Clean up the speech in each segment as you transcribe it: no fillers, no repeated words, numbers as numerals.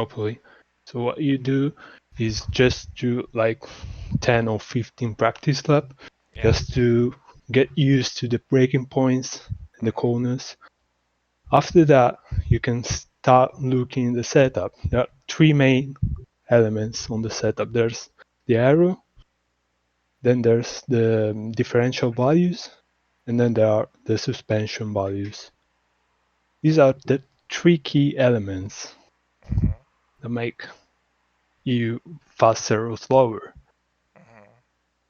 properly. So what you do is just do like 10 or 15 practice laps, just to get used to the braking points and the corners. After that, you can start looking at the setup. There are three main elements on the setup. There's the aero, then there's the differential values, and then there are the suspension values. These are the three key elements that make you faster or slower.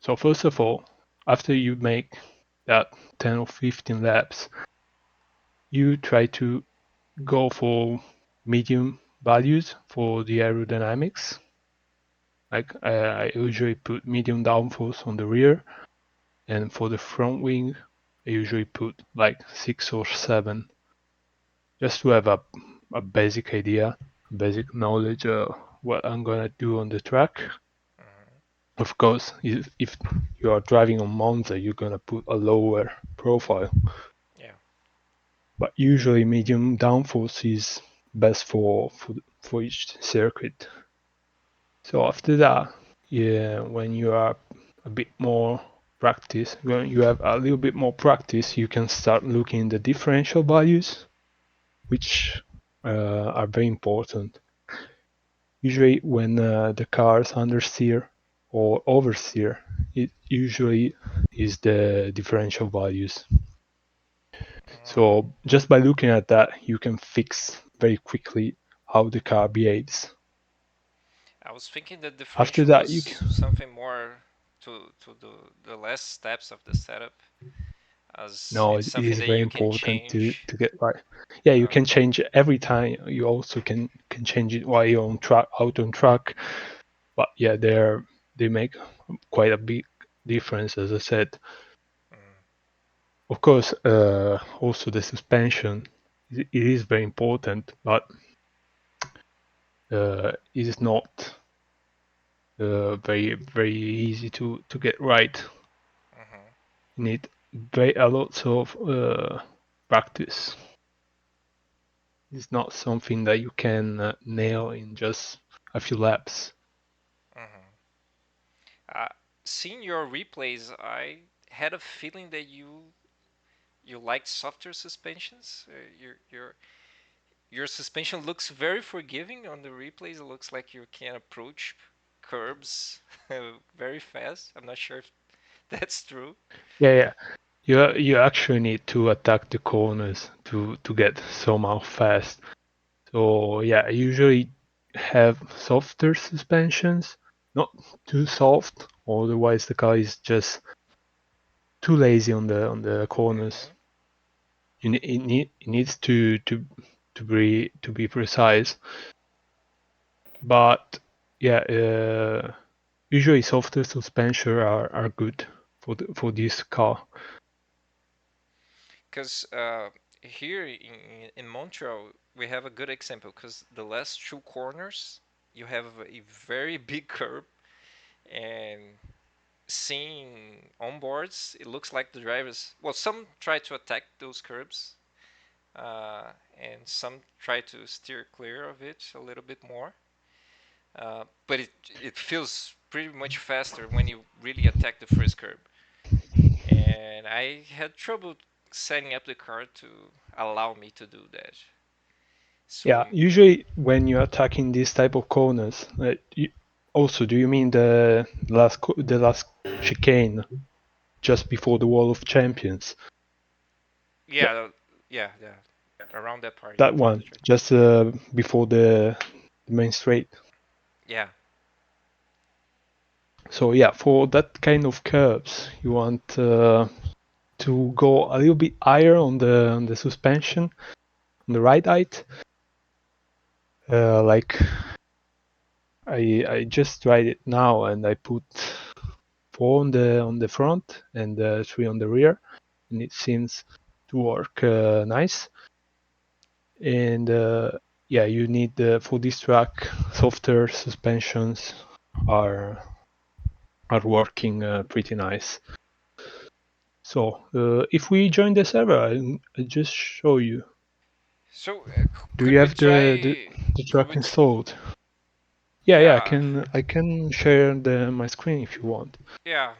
So first of all, after you make that 10 or 15 laps, you try to go for medium values for the aerodynamics. Like I usually put medium downforce on the rear, and for the front wing, I usually put like 6 or 7, just to have a basic idea, basic knowledge of what I'm gonna do on the track. Of course, if you are driving on Monza, you're gonna put a lower profile. Yeah. But usually medium downforce is best for each circuit. So after that, yeah, when you are a bit more practice, when you have a little bit more practice, you can start looking at the differential values, which are very important. Usually when the cars understeer or oversteer, it usually is the differential values. So just by looking at that, you can fix very quickly how the car behaves. I was thinking the After differential that, was you can, something more to the last steps of the setup, as no, it's it something is that very you can important change. to get right. Yeah, you Uh, can change it every time. You also can change it while you're on track, out on track. But yeah, they make quite a big difference, as I said. Of course, also the suspension, it is very important, but it is not very easy to get right. You need a lot of practice. It's not something that you can nail in just a few laps. uh, Seeing your replays, I had a feeling that you liked softer suspensions. Your suspension looks very forgiving on the replays. It looks like you can approach curbs very fast. I'm not sure if that's true. Yeah. You actually need to attack the corners to get somehow fast. So yeah, I usually have softer suspensions, not too soft, otherwise the car is just too lazy on the corners. It needs to be precise, but yeah, usually softer suspension are good for this car. Because here in Montreal, we have a good example. Because the last two corners, you have a very big curb, and seeing onboards, it looks like the drivers. Well, some try to attack those curbs, and some try to steer clear of it a little bit more. But it feels pretty much faster when you really attack the first curb. And I had trouble setting up the car to allow me to do that. So Yeah, usually when you're attacking this type of corners, also, do you mean the last chicane just before the Wall of Champions? yeah, yeah, around that part, yeah, That one, that's right. just before the main straight. Yeah. So yeah, for that kind of curves, you want to go a little bit higher on the suspension, on the right height. Like I just tried it now, and I put 4 on the front and 3 on the rear, and it seems to work nice. And yeah, you need for this track softer suspensions are working pretty nice. So if we join the server, I'll just show you. So Do could you we have try? the Could track we? installed? Yeah, yeah, Yeah, I can share my screen if you want. yeah.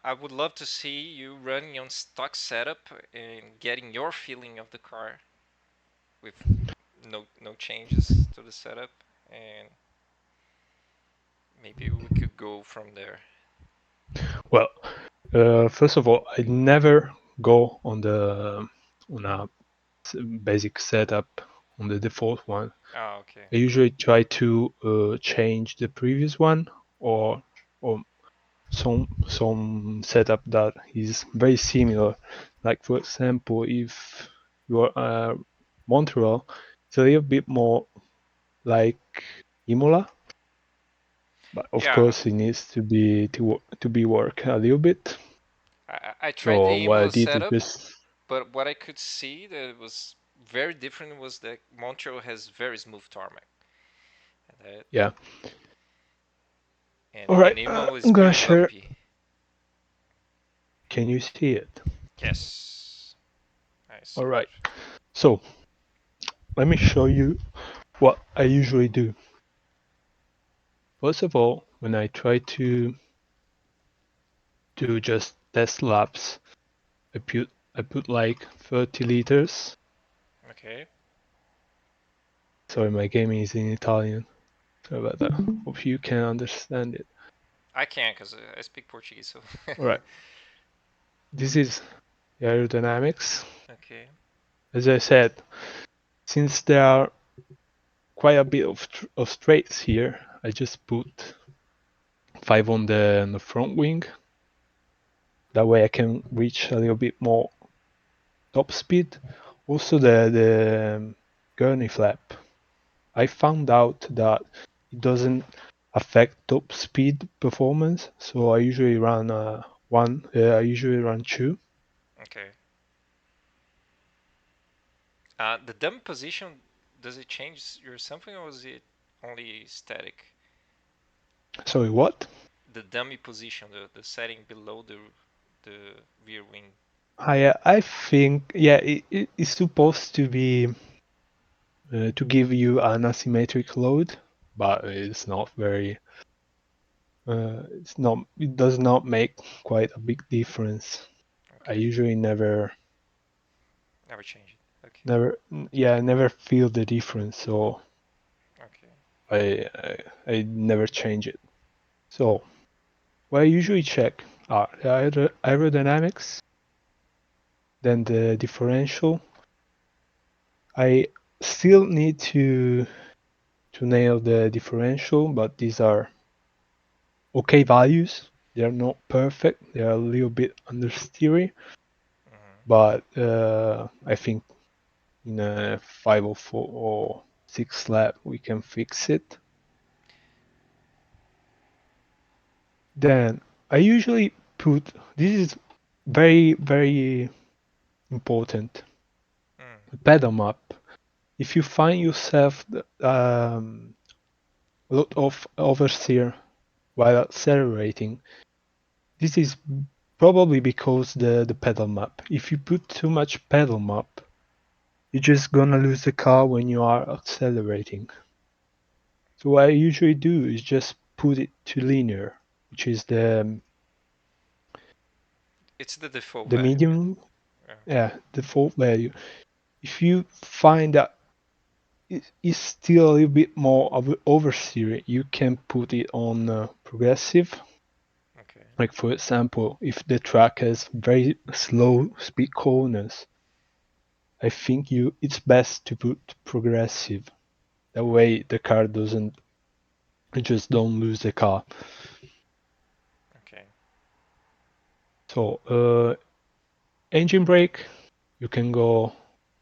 I would love to see you running on stock setup and getting your feeling of the car with no changes to the setup, and maybe we could go from there. Well, first of all, I never go on a basic setup on the default one. Ah, okay. I usually try to change the previous one or some setup that is very similar. Like for example, if you are Montreal, it's a little bit more like Imola, but of Yeah, course it needs to be work a little bit. I tried So the what I Imola did is setup, just but what I could see that was very different was that Montreal has very smooth tarmac, and that yeah. and All right, Imola is I'm gonna pretty share. bumpy. Can you see it? Yes, I see All it. right. So let me show you what I usually do. First of all, when I try to do just test laps, I put like 30 liters. Okay. Sorry, my gaming is in Italian. Sorry about that. Hope you can understand it. I can because I speak Portuguese, so. All right. This is the aerodynamics. Okay. As I said, since there are quite a bit of straights here, I just put 5 on the front wing. That way I can reach a little bit more top speed. Also the gurney flap. I found out that it doesn't affect top speed performance, so I usually run one. I usually run two. Okay. The dummy position, does it change your something or is it only static? Sorry, what? The dummy position, the setting below the rear wing. I think yeah, it's supposed to be to give you an asymmetric load, but it's not very. It's not. It does not make quite a big difference. I Okay. usually Never change it. Okay. never feel the difference, so Okay. I never change it. So what I usually check are the aerodynamics, then the differential. I still need to nail the differential, but these are okay values. They are not perfect. They are a little bit understeery, Hmm. but I think in a 504 or 6 lap we can fix it. Then I usually put this is very important Mm. pedal map. If you find yourself a lot of oversteer while accelerating, this is probably because the pedal map. If you put too much pedal map, you're just gonna lose the car when you are accelerating. So what I usually do is just put it to linear, which is It's the default the value, right? medium, Yeah. yeah, default value. If you find that it's still a little bit more of oversteer, you can put it on progressive. Okay. Like for example, if the track has very slow speed corners, I think it's best to put progressive. That way the car doesn't you just don't lose the car. Okay. So engine brake, you can go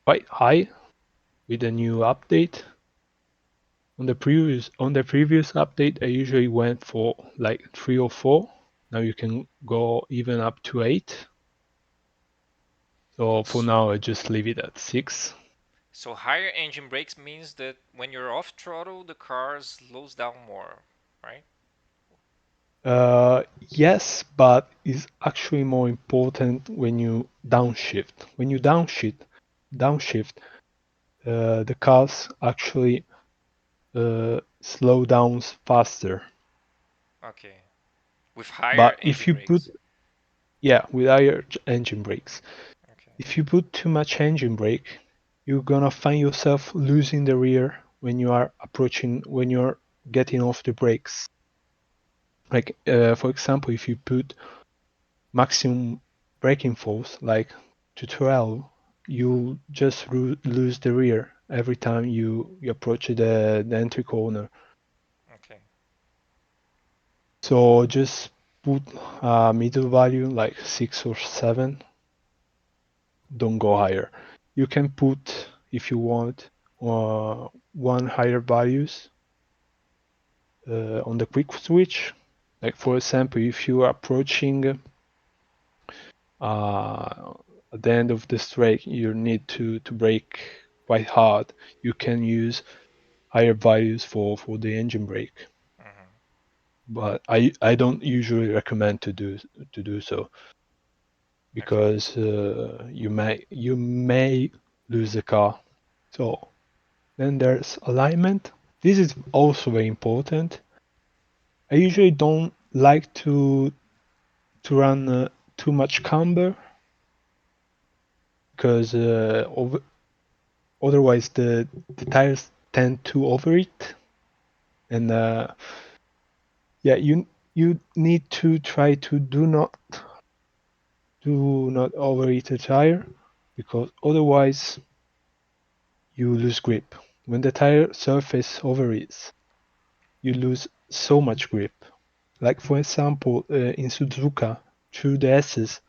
quite high with the new update. On the previous update, I usually went for like 3 or 4. Now you can go even up to 8. So for S- now, I just leave it at 6. So higher engine brakes means that when you're off throttle, the car slows down more, right? Yes, but it's actually more important when you downshift. When you downshift, the cars actually slow down faster. Okay. With higher But if engine you put, brakes. yeah, with higher engine brakes, Okay. if you put too much engine brake, you're gonna find yourself losing the rear when you are approaching, when you're getting off the brakes. Like, for example, if you put maximum braking force, like to 12, you'll just lose the rear every time you approach the entry corner. Okay. So just put a middle value like 6 or 7. Don't go higher. You can put, if you want, one higher values on the quick switch. Like for example, if you are approaching at the end of the straight, you need to brake quite hard. You can use higher values for the engine brake, Mhm. but I don't usually recommend to do so Okay. because you may lose the car. So then there's alignment. This is also very important. I usually don't like to run too much camber because otherwise the tires tend to overheat, and yeah, you need to try to do not overheat the tire because otherwise you lose grip. When the tire surface overheats, you lose so much grip. Like for example, in Suzuka, through the S's,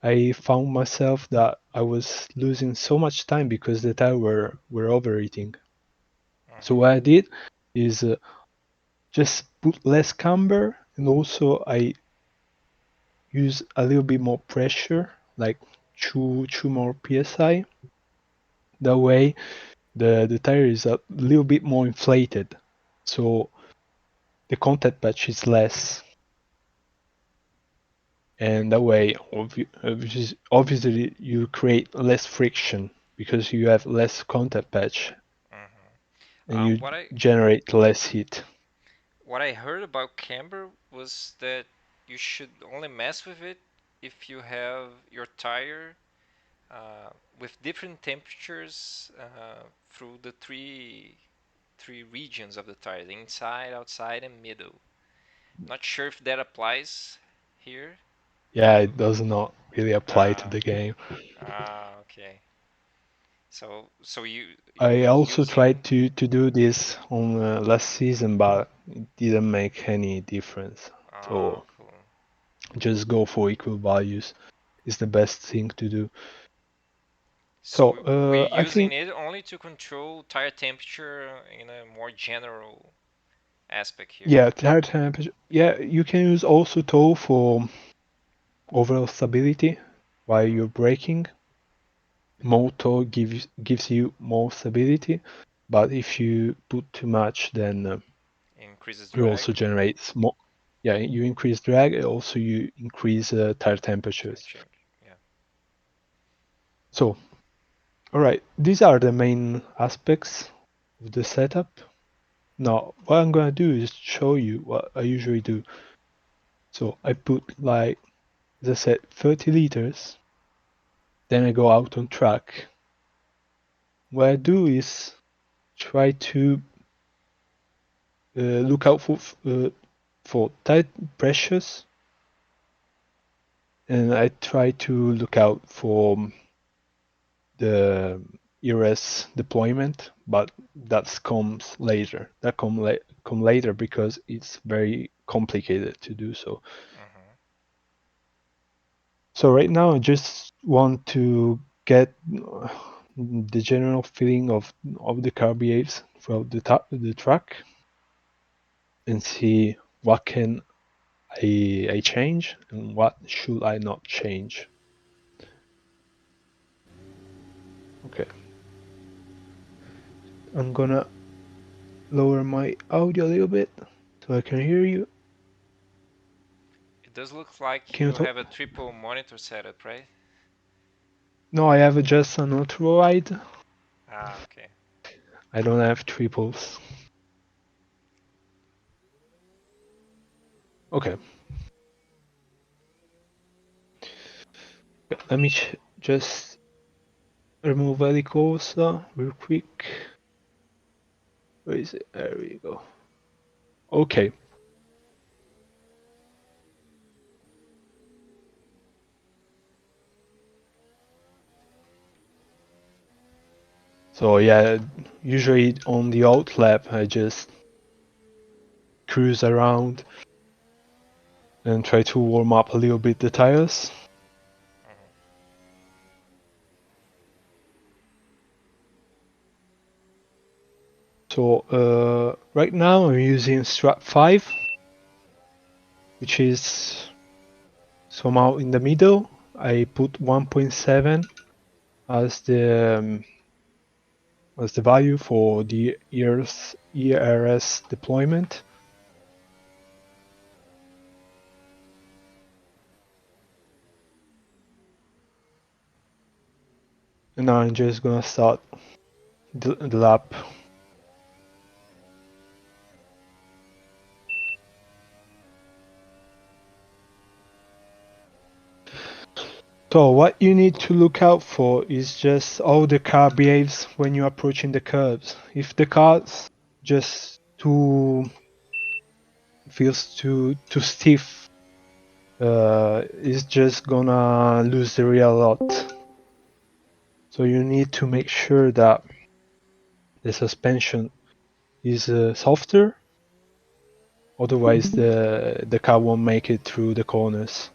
I found myself that I was losing so much time because the tire were overheating. So Mhm. what I did is just put less camber, and also I use a little bit more pressure, like two more psi. That way, the tire is a little bit more inflated, so the contact patch is less, and that way, obviously, you create less friction because you have less contact patch, Mhm. and you What I generate less heat. heard about camber was that you should only mess with it if you have your tire with different temperatures through the three regions of the tire: the inside, outside, and middle. Not sure if that applies here. Yeah, it does not really apply to the Okay. game. Okay. So you I also using. tried to do this on last season, but it didn't make any difference. So Cool. just go for equal values is the best thing to do. So So we're I using think, it only to control tire temperature in a more general aspect here. yeah, tire temperature. Yeah, you can use also tow for overall stability while Mhm. you're braking. More tow gives you more stability, but if you put too much, then Increases it drag. also generates more. Yeah, you increase drag. Also, you increase tire Tire temperatures. change. Yeah. So, all right, these are the main aspects of the setup. Now, what I'm gonna do is show you what I usually do. So I put, like, as I said, 30 liters. Then I go out on track. What I do is try to look out for tight pressures, and I try to look out for the ERS deployment, but that comes later. That come later because it's very complicated to do so. Mhm. So right now, I just want to get the general feeling of the car behaves throughout the track and see what can I change and what should I not change. Okay, I'm gonna lower my audio a little bit so I can hear you. It does look like Can you you talk? have a triple monitor setup, right? No, I have just an auto ride. Ah, okay. I don't have triples. Okay. Let me just remove Helicosa real quick. Where is it? There we go. Okay. So yeah, usually on the out lap, I just cruise around and try to warm up a little bit the tires. Mhm. So right now I'm using Strat 5, which is somehow in the middle. I put 1.7 as the value for the ERS deployment. And now I'm just gonna start the lap. So what you need to look out for is just how the car behaves when you're approaching the curves. If the car's just feels too stiff, it's just gonna lose the rear a lot. So you need to make sure that the suspension is softer, otherwise the car won't make it through the corners.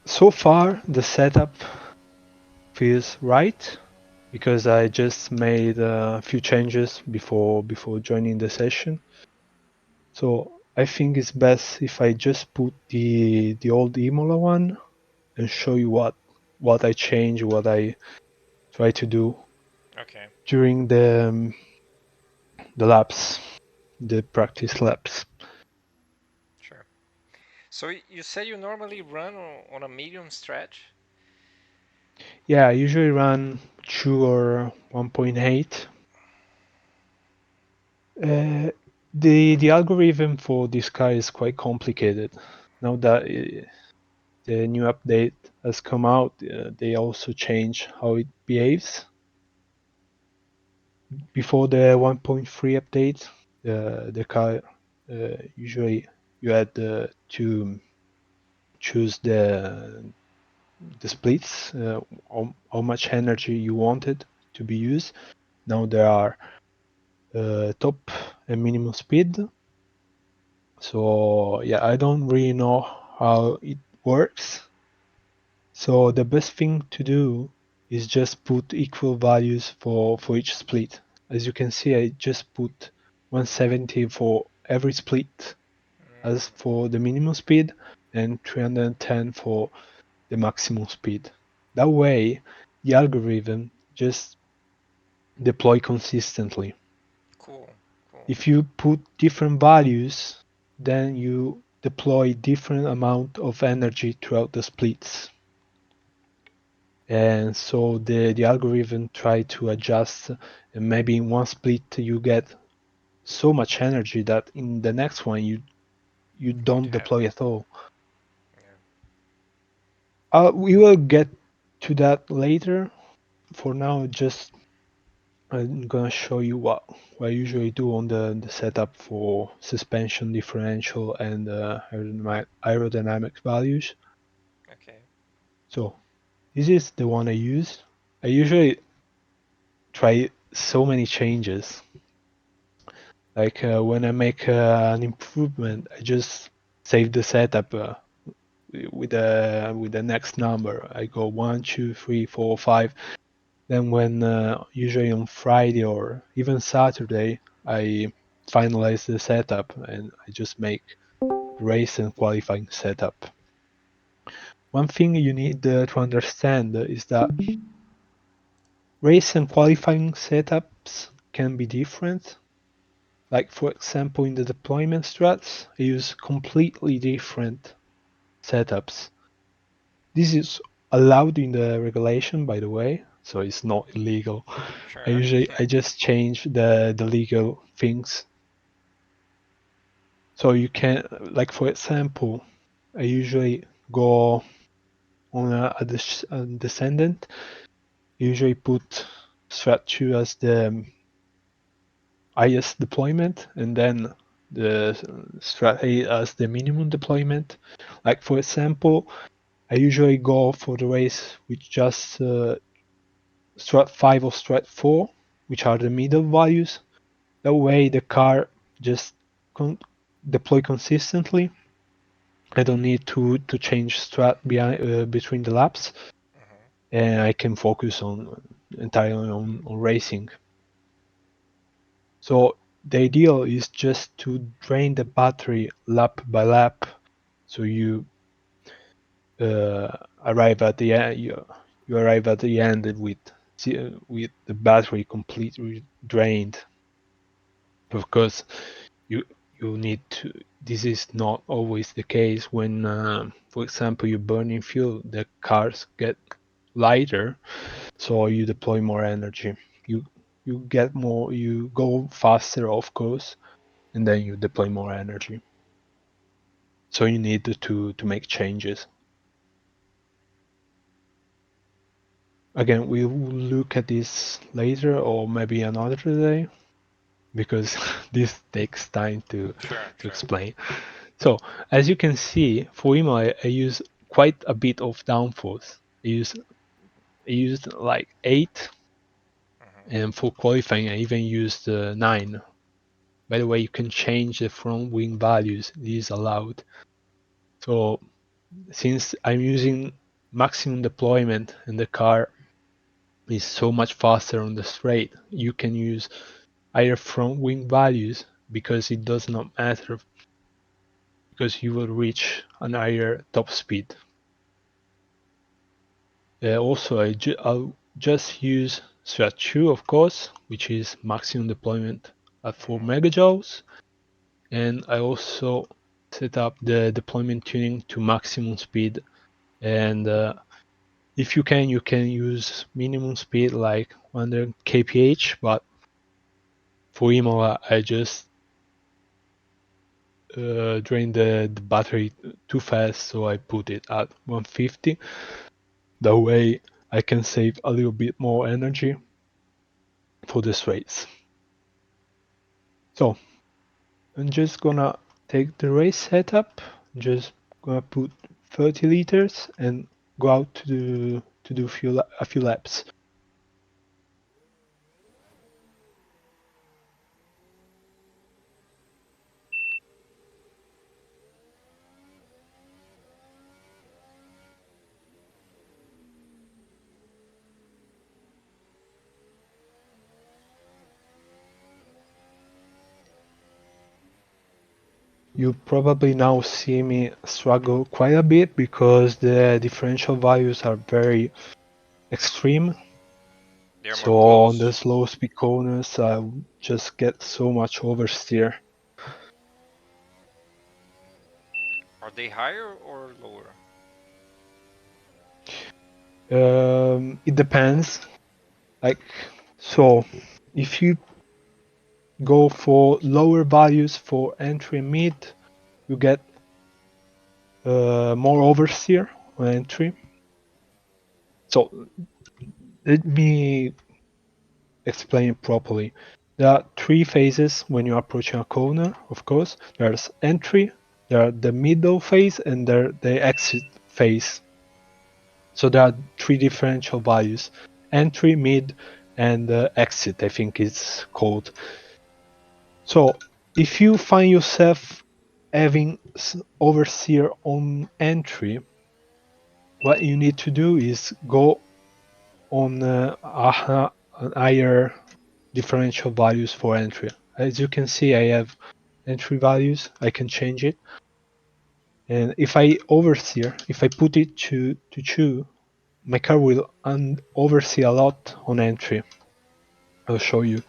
So far the setup feels right, because I just made a few changes before joining the session. So I think it's best if I just put the old Imola one and show you what I change, what I try to do Okay. during the laps, the practice laps. Sure. So you say you normally run on a medium stretch? Yeah, I usually run 2 or 1.8. The algorithm for this car is quite complicated. Now that the new update has come out, they also change how it behaves. Before the 1.3 update, the car usually you had to choose the splits, how much energy you wanted to be used. Now there are top and minimum speed. So yeah, I don't really know how it works. So the best thing to do is just put equal values for each split. As you can see, I just put 170 for every split as for the minimum speed and 310 for the maximum speed. That way, the algorithm just deploy consistently. Cool. Cool. If you put different values, then you deploy different amount of energy throughout the splits. And so the algorithm try to adjust, and maybe in one split you get so much energy that in the next one you don't deploy at all. Yeah. We will get to that later. For now, just I'm gonna show you what I usually do on the setup for suspension differential and aerodynamic values. Okay. So This is the one I use. I usually try so many changes. Like when I make an improvement, I just save the setup with the next number. I go 1, 2, 3, 4, 5. Then when usually on Friday or even Saturday, I finalize the setup and I just make race and qualifying setup. One thing you need to understand is that race and qualifying setups can be different. Like for example, in the deployment strats, I use completely different setups. This is allowed in the regulation, by the way, so it's not illegal. Sure. I just change the legal things. So you can, like for example, I usually go on a descendant. I usually put strat 2 as the highest deployment, and then the strat 8 as the minimum deployment. Like for example, I usually go for the race with just strat 5 or strat 4, which are the middle values. That way the car just deploy consistently. I don't need to change strat between the laps, and I can focus entirely on racing. So the ideal is just to drain the battery lap by lap, so you arrive at the end. You arrive at the end with the battery completely drained. Of course, you need to. This is not always the case when, for example, you burn in fuel. The cars get lighter, so you deploy more energy. You get more. You go faster, of course, and then you deploy more energy. So you need to make changes. Again, we will look at this later or maybe another day, because this takes time to Sure. explain. So as you can see, for Imo, I use quite a bit of downforce. I used like 8, and for qualifying, I even used 9. By the way, you can change the front wing values. This is allowed. So since I'm using maximum deployment and the car is so much faster on the straight, you can use higher front wing values because it does not matter, because you will reach an higher top speed. Also, I'll just use strat 2, of course, which is maximum deployment at 4 megajoules. And I also set up the deployment tuning to maximum speed. And if you can use minimum speed like 100 kph, but for Imola, I just drained the battery too fast, so I put it at 150. That way I can save a little bit more energy for this race. So I'm just gonna take the race setup, just gonna put 30 liters and go out to do a few laps. You probably now see me struggle quite a bit because the differential values are very extreme. They're more So on the close. slow speed corners, I just get so much oversteer. Are they higher or lower? It depends. Like, so if you go for lower values for entry and mid, you get more oversteer on entry. So let me explain it properly. There are 3 phases when you're approaching a corner, of course. There's entry, there are the middle phase, and there the exit phase. So there are 3 differential values: entry, mid, and exit, I think it's called. So if you find yourself having oversteer on entry, what you need to do is go on higher differential values for entry. As you can see, I have entry values. I can change it. And if I oversteer, if I put it to 2, my car will oversteer a lot on entry. I'll show you.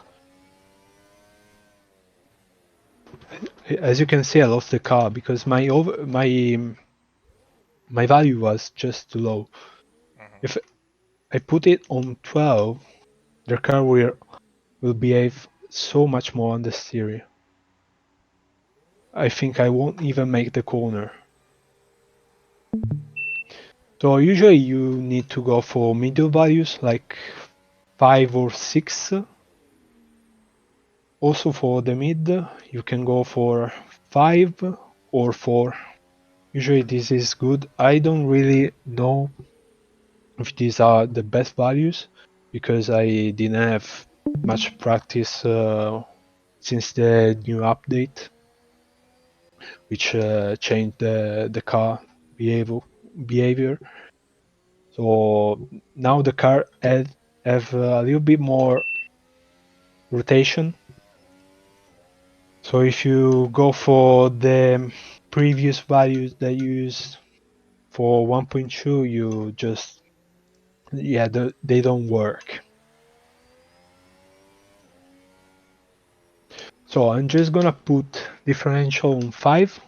As you can see, I lost the car because my value was just too low. If I put it on 12, the car will behave so much more understeer. I think I won't even make the corner. So usually you need to go for middle values like 5 or 6. Also for the mid, you can go for 5 or 4. Usually this is good. I don't really know if these are the best values because I didn't have much practice since the new update, which changed the car behavior. So now the car have a little bit more rotation. So if you go for the previous values that you used for 1.2, you just, yeah, they don't work. So I'm just gonna put differential on 5,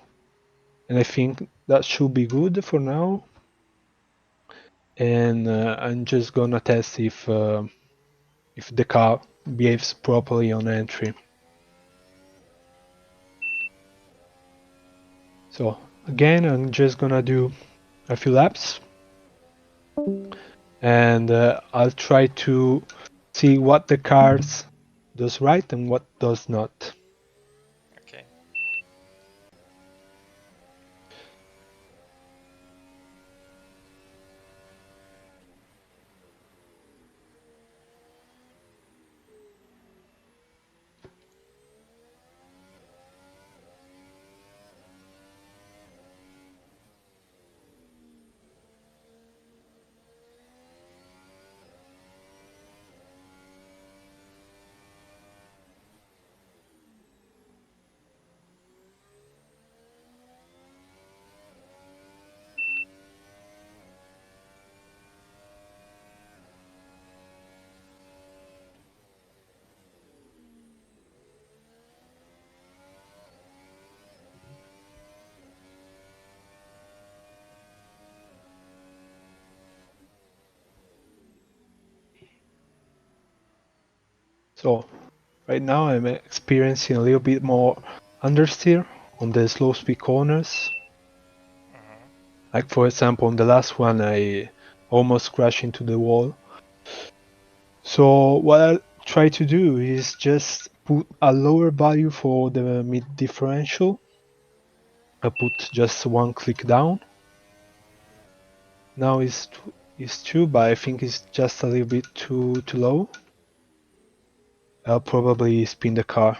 and I think that should be good for now. And I'm just gonna test if the car behaves properly on entry. So again, I'm just gonna do a few laps, and I'll try to see what the car does right and what does not. Okay. So right now I'm experiencing a little bit more understeer on the slow speed corners. Like for example, on the last one I almost crashed into the wall. So what I try to do is just put a lower value for the mid differential. I put just 1 click down. Now it's 2, but I think it's just a little bit too low. I'll probably spin the car.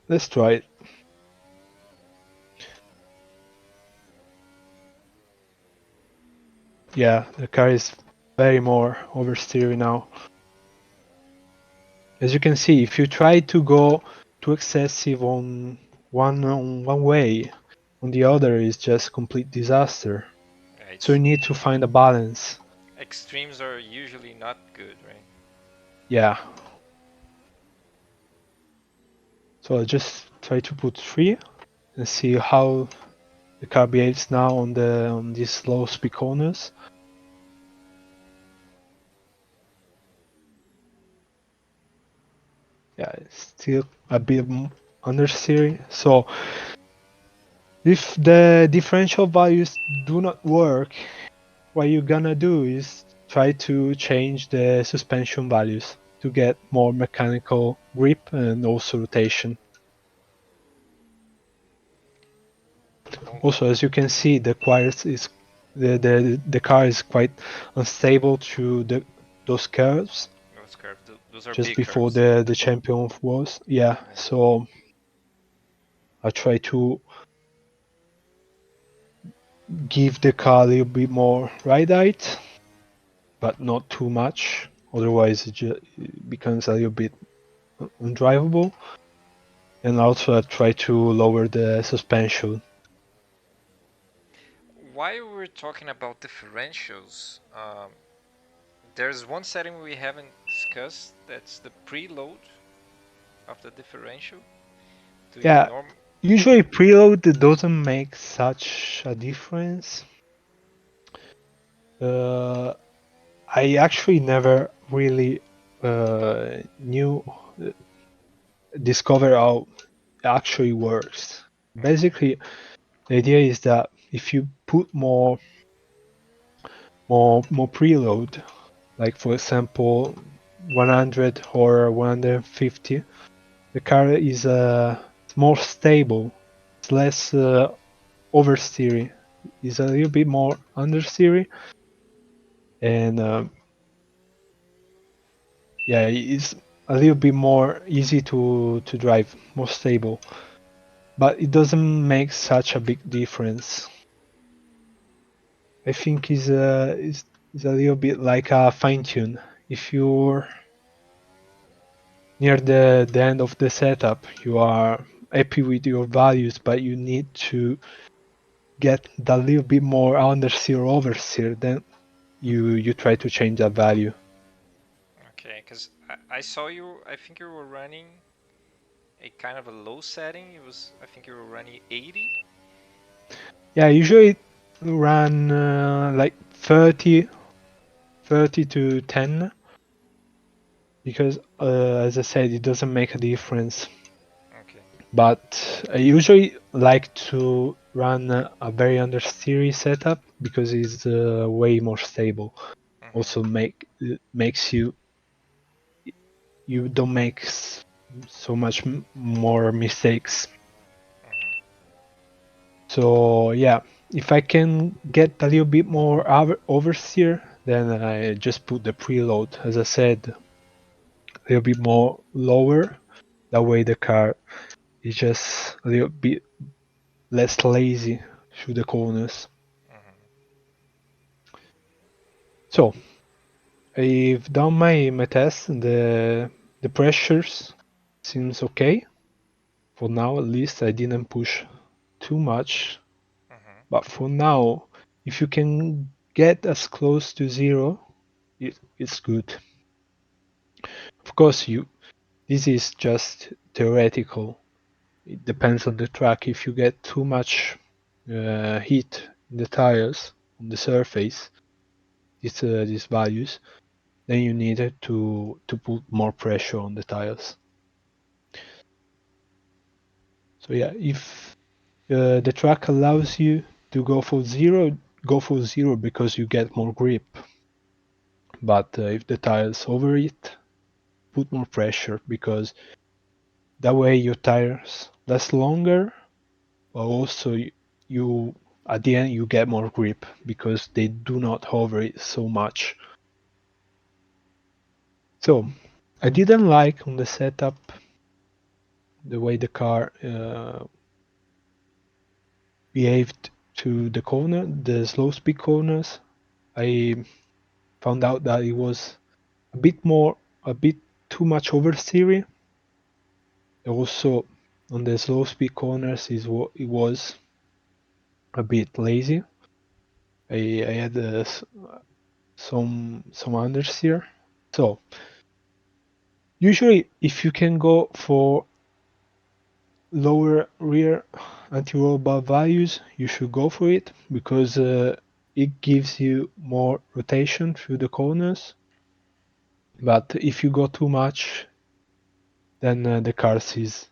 Let's try it. Yeah, the car is very more oversteering now. As you can see, if you try to go too excessive on one way, on the other is just complete disaster. Right. So you need to find a balance. Extremes are usually not good, right? Yeah. So I'll just try to put 3 and see how the car behaves now on these low speed corners. Yeah, it's still a bit understeering. So if the differential values do not work, what you're gonna do is try to change the suspension values to get more mechanical grip and also rotation. Also, as you can see, the quartz is the car is quite unstable through those curves Those curves, those are just big before curves. the champion was. Yeah, Yeah. so I try to give the car a little bit more ride height, but not too much. Otherwise, it becomes a little bit undrivable. And also, I try to lower the suspension. While we're talking about differentials, there's one setting we haven't discussed. That's the preload of the differential. Do you Yeah, norm? usually preload doesn't make such a difference. Uh, I actually never really knew discover how it actually works. Mhm. Basically, the idea is that if you put more preload, like for example 100 or 150, the car is more stable. It's less oversteering. It's a little bit more understeering, and yeah, it's a little bit more easy to drive, more stable. But it doesn't make such a big difference. I think is a little bit like a fine tune. If you're near the end of the setup, you are happy with your values, but you need to get a little bit more understeer or oversteer, then you try to change that value. Okay, because I saw you. I think you were running a kind of a low setting. It was. I think you were running 80. Yeah, I usually run like 30 to 10 because, as I said, it doesn't make a difference. Okay. But I usually like to run a very understeery setup because it's way more stable. Mhm. Also, makes you don't make so much more mistakes. Mhm. So yeah, if I can get a little bit more oversteer, then I just put the preload. As I said, a little bit more lower. That way the car is just a little bit less lazy through the corners. Mhm. So I've done my test. The pressures seems okay for now. At least I didn't push too much. Mhm. But for now, if you can get as close to zero, it's good. Of course, you this is just theoretical. It depends on the track. If you get too much heat in the tires on the surface, these values, then you need to put more pressure on the tires. So yeah, if the track allows you to go for zero because you get more grip. But if the tires overheat, put more pressure because that way your tires last longer, but also you at the end you get more grip because they do not overheat so much. So I didn't like on the setup the way the car behaved to the corner, the slow speed corners. I found out that it was a bit too much oversteering. Also, on the slow speed corners, it was a bit lazy. I had some understeer. So usually, if you can go for lower rear anti-roll bar values, you should go for it because it gives you more rotation through the corners. But if you go too much, then the car is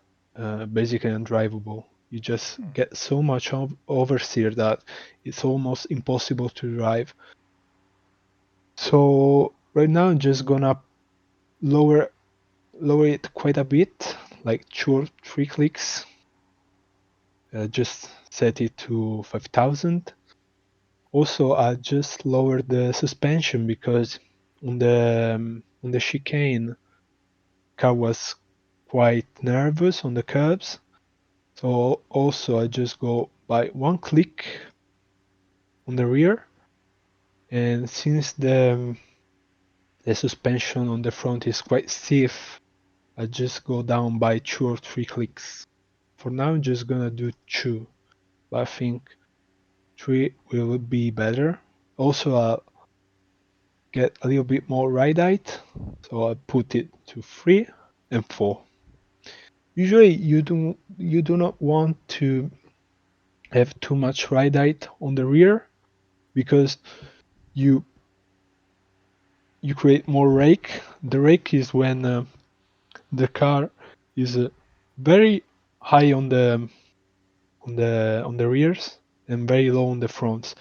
basically undrivable. You just Mhm. get so much oversteer that it's almost impossible to drive. So right now I'm just gonna lower lower it quite a bit, like 2 or 3 clicks. Just set it to 5,000. Also, I just lowered the suspension because on the chicane, car was quite nervous on the curbs. So also I just go by one click on the rear, and since the suspension on the front is quite stiff, I just go down by 2 or 3 clicks. For now, I'm just gonna do 2, but I think 3 will be better. Also, I'll get a little bit more ride height, so I put it to 3 and 4. Usually, you do not want to have too much ride height on the rear because you create more rake. The rake is when the car is very high on the rears and very low on the fronts.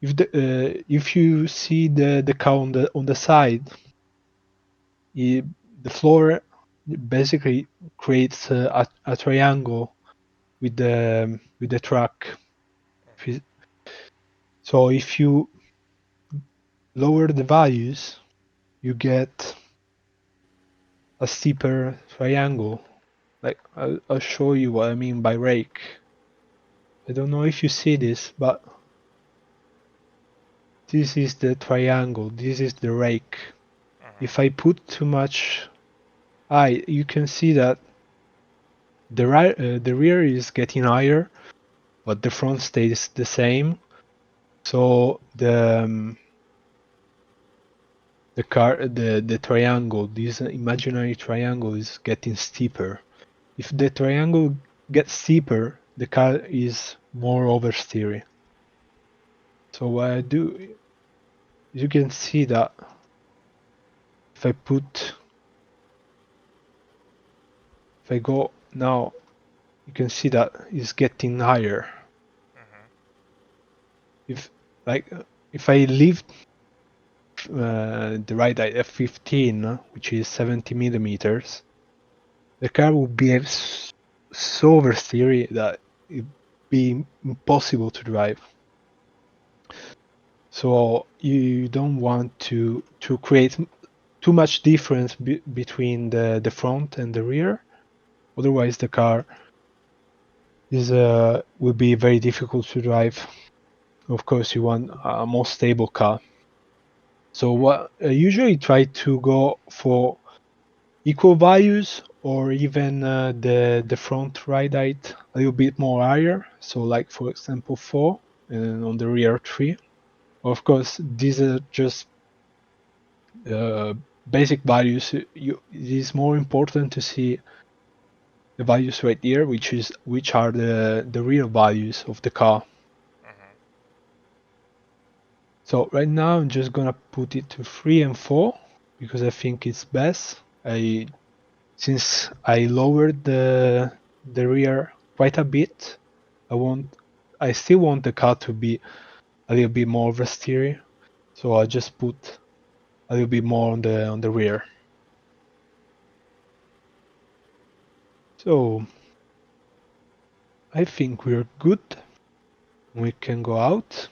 If you see the car on the side, the floor basically creates a triangle with the truck. So if you lower the values, you get a steeper triangle. Like I'll show you what I mean by rake. I don't know if you see this, but this is the triangle. This is the rake. If I put too much height, you can see that the rear is getting higher, but the front stays the same. So the triangle, this imaginary triangle, is getting steeper. If the triangle gets steeper, the car is more oversteering. So what I do, you can see that if I go now, you can see that it's getting higher. If I leave the ride at f15, which is 70 millimeters, the car will behave so oversteery that it'd be impossible to drive. So you don't want to create too much difference between the front and the rear. Otherwise, the car will be very difficult to drive. Of course, you want a more stable car. So what I usually try to go for equal values, or even the front ride height a little bit more higher. So like for example 4, and on the rear 3. Of course, these are just basic values. It is more important to see the values right here, which are the real values of the car. So right now I'm just gonna put it to 3 and 4 because I think it's best. Since I lowered the rear quite a bit, I still want the car to be a little bit more oversteery, so I just put a little bit more on the rear. So I think we're good. We can go out.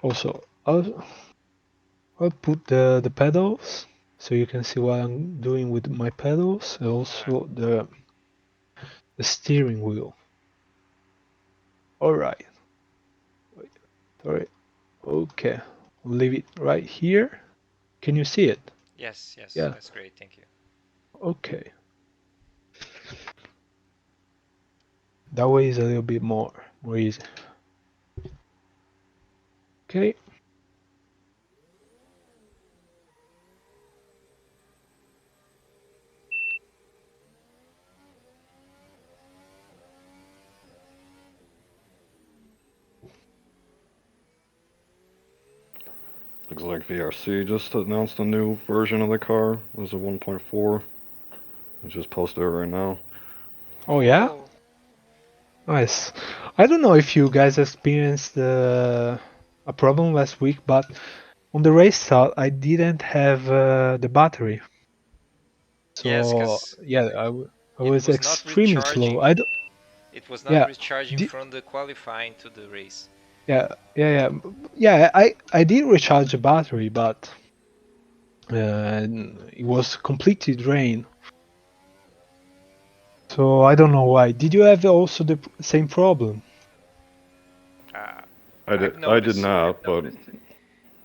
Also, I'll put the pedals so you can see what I'm doing with my pedals, and also the steering wheel. All right. Sorry. Okay. I'll leave it right here. Can you see it? Yes, Yeah. that's great. Thank you. Okay. That way is a little bit more easy. Okay. Looks like VRC just announced a new version of the car. It was a 1.4. I just posted it right now. Oh yeah? Nice. I don't know if you guys experienced a problem last week, but on the race start I didn't have the battery. So Yes, because yeah, I it was was not extremely slow. recharging. It was not Yeah. recharging from the qualifying to the race. Yeah. I did recharge the battery, but it was completely drained. So I don't know why. Did you have also the same problem? I've I did noticed, not, but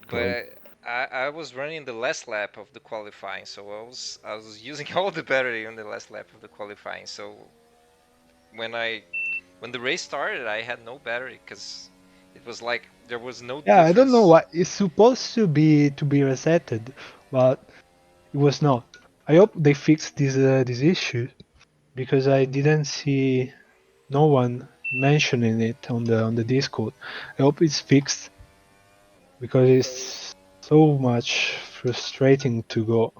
go ahead. but I was running the last lap of the qualifying, so I was using all the battery on the last lap of the qualifying. So when the race started, I had no battery because it was like there was no Yeah, I don't know difference. why. It's supposed to be resetted, but it was not. I hope they fix this issue because I didn't see no one mentioning it on the Discord. I hope it's fixed because it's so much frustrating to go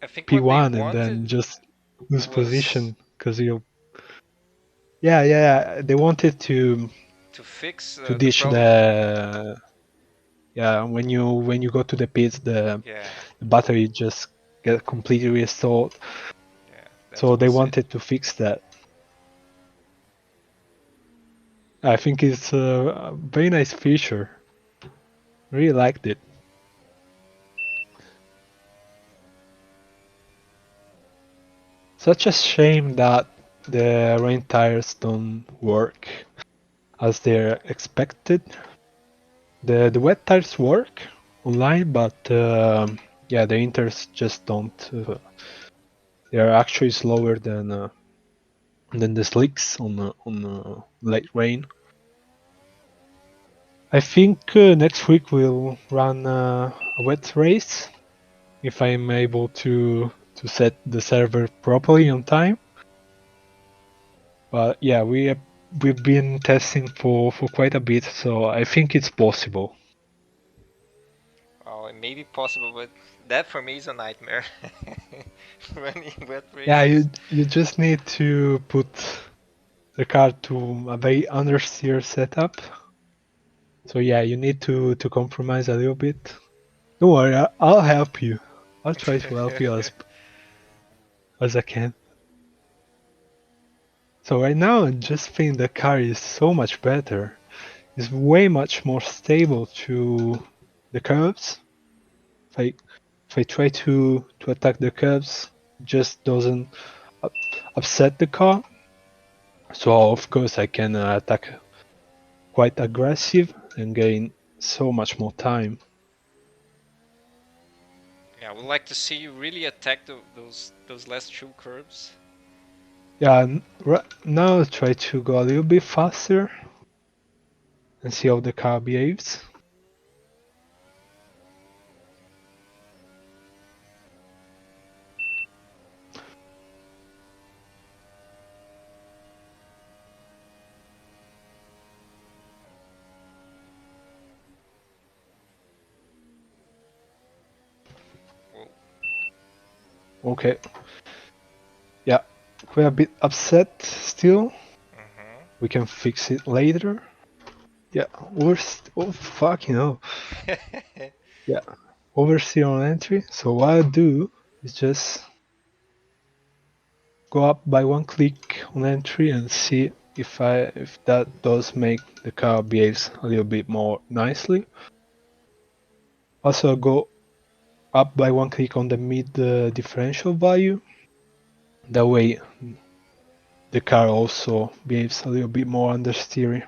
I think what they P1 and wanted then just lose was position because you. Yeah. They wanted to fix to the ditch problem. the. Yeah, when you go to the pits, Yeah, the battery just get completely restored. yeah, that So they was it. wanted to fix that. I think it's a very nice feature. Really liked it. Such a shame that the rain tires don't work as they're expected. The wet tires work online, but yeah, the inters just don't. They are actually slower than the slicks on late rain. I think next week we'll run a wet race if I'm able to set the server properly on time. But yeah, we've been testing for quite a bit, so I think it's possible. Oh, it may be possible, but that for me is a nightmare. Running wet Yeah, races. you just need to put the car to a very understeer setup. So yeah, you need to compromise a little bit. Don't worry, I'll help you. I'll try to help you as I can. So right now I just think the car is so much better. It's way much more stable to the curves. If I if I try to attack the curves, it just doesn't upset the car. So of course I can attack quite aggressive and gain so much more time. Yeah, I would like to see you really attack those last two curves. Yeah, now I'll try to go a little bit faster and see how the car behaves. Well, Okay. Yeah, we're a bit upset still. We can fix it later. Yeah, oh fucking hell. Yeah, oversteer on entry. So what I do is just go up by one click on entry and see if that does make the car behaves a little bit more nicely. Also go up by one click on the mid differential value. That way the car also behaves a little bit more understeery.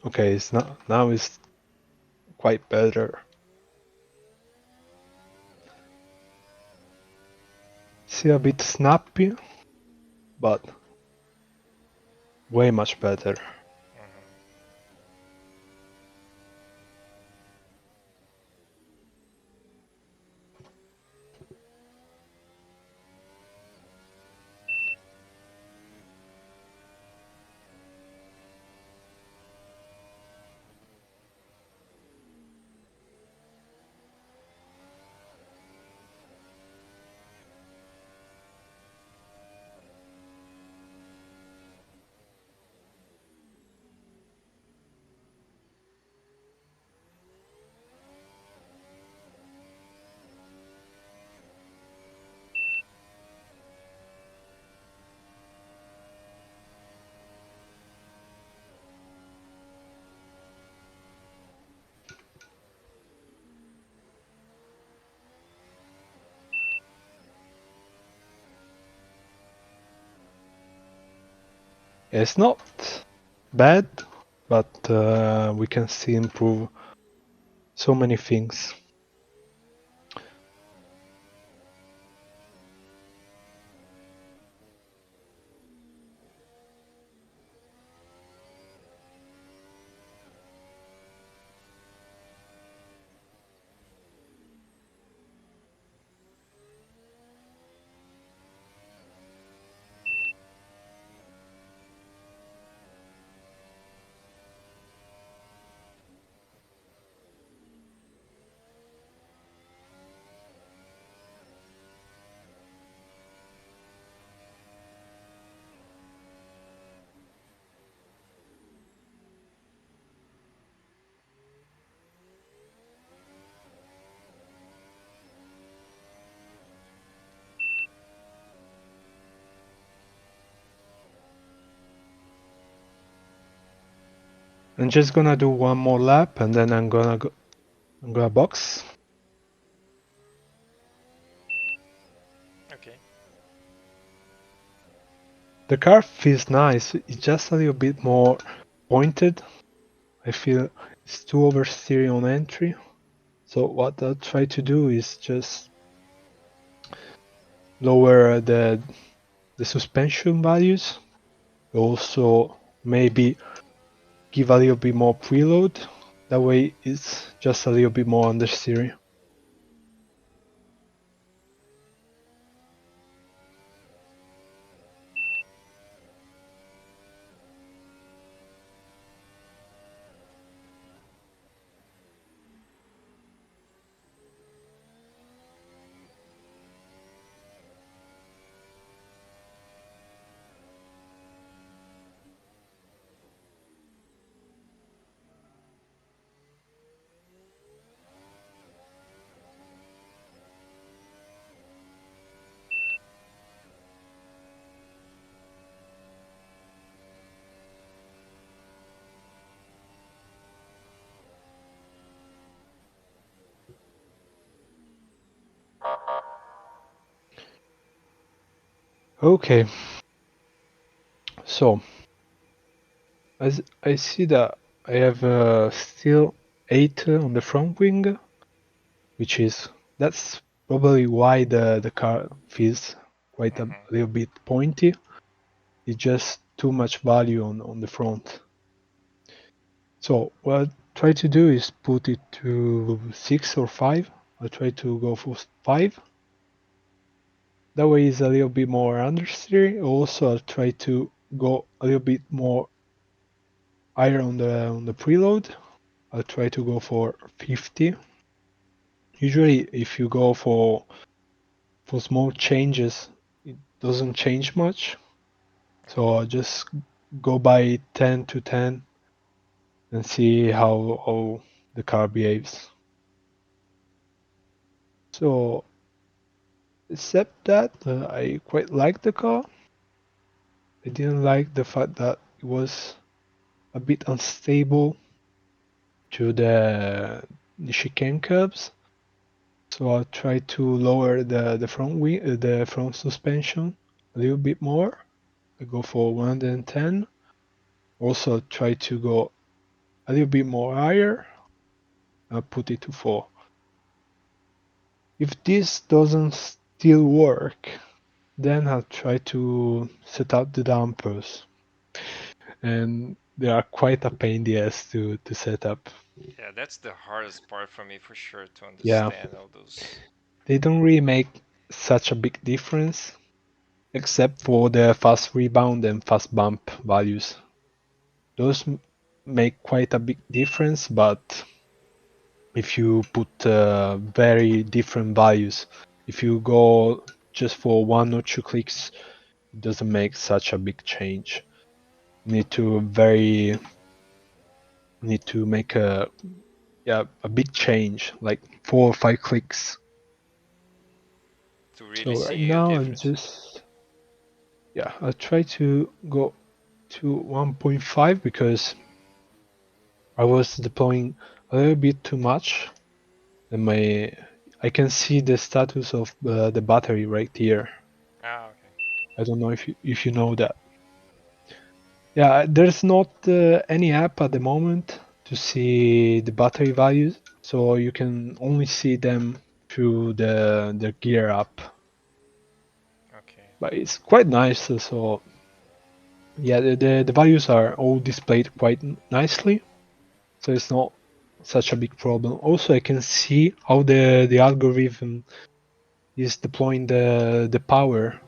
Okay, it's now it's quite better. See, a bit snappy, but way much better. It's not bad, but we can still improve so many things. I'm just gonna do one more lap and then I'm gonna box. Okay. The car feels nice, it's just a little bit more pointed. I feel it's too oversteering on entry. So what I'll try to do is just lower the suspension values. Also maybe give a little bit more preload. That way it's just a little bit more understeering. Okay, so as I see that I have still 8 on the front wing, which is that's probably why the car feels quite a little bit pointy. It's just too much value on the front. So what I try to do is put it to 6 or 5. I try to go for 5. That way it's a little bit more understeer. Also I'll try to go a little bit more higher on the preload. I'll try to go for 50. Usually if you go for small changes, it doesn't change much. So I'll just go by 10 to 10 and see how the car behaves. So except that, I quite like the car. I didn't like the fact that it was a bit unstable to the chicane curbs. So I'll try to lower the front wing, the front suspension a little bit more. I go for 110. Also try to go a little bit more higher. I'll put it to 4. If this doesn't still work, then I'll try to set up the dampers. And they are quite a pain in the ass to set up. Yeah, that's the hardest part for me for sure to Yeah. understand all those. They don't really make such a big difference, except for the fast rebound and fast bump values. Those make quite a big difference, but if you put very different values, if you go just for 1 or 2 clicks, it doesn't make such a big change. You need to make a big change, like 4 or 5 clicks. To really So right see a now I'm difference. I'll try to go to 1.5 because I was deploying a little bit too much, and I can see the status of the battery right here. Ah, okay. I don't know if you know that. Yeah, there's not any app at the moment to see the battery values, so you can only see them through the Gear app. Okay. But it's quite nice. So yeah, the values are all displayed quite nicely, so it's not such a big problem. Also, I can see how the algorithm is deploying the power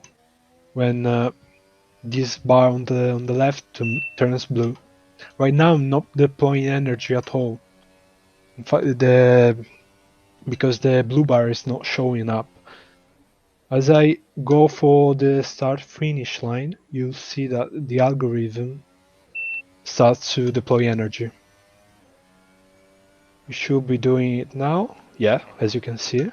when this bar on the left turns blue. Right now, I'm not deploying energy at all. In fact, because the blue bar is not showing up. As I go for the start finish line, you'll see that the algorithm starts to deploy energy. We should be doing it now. Yeah, as you can see.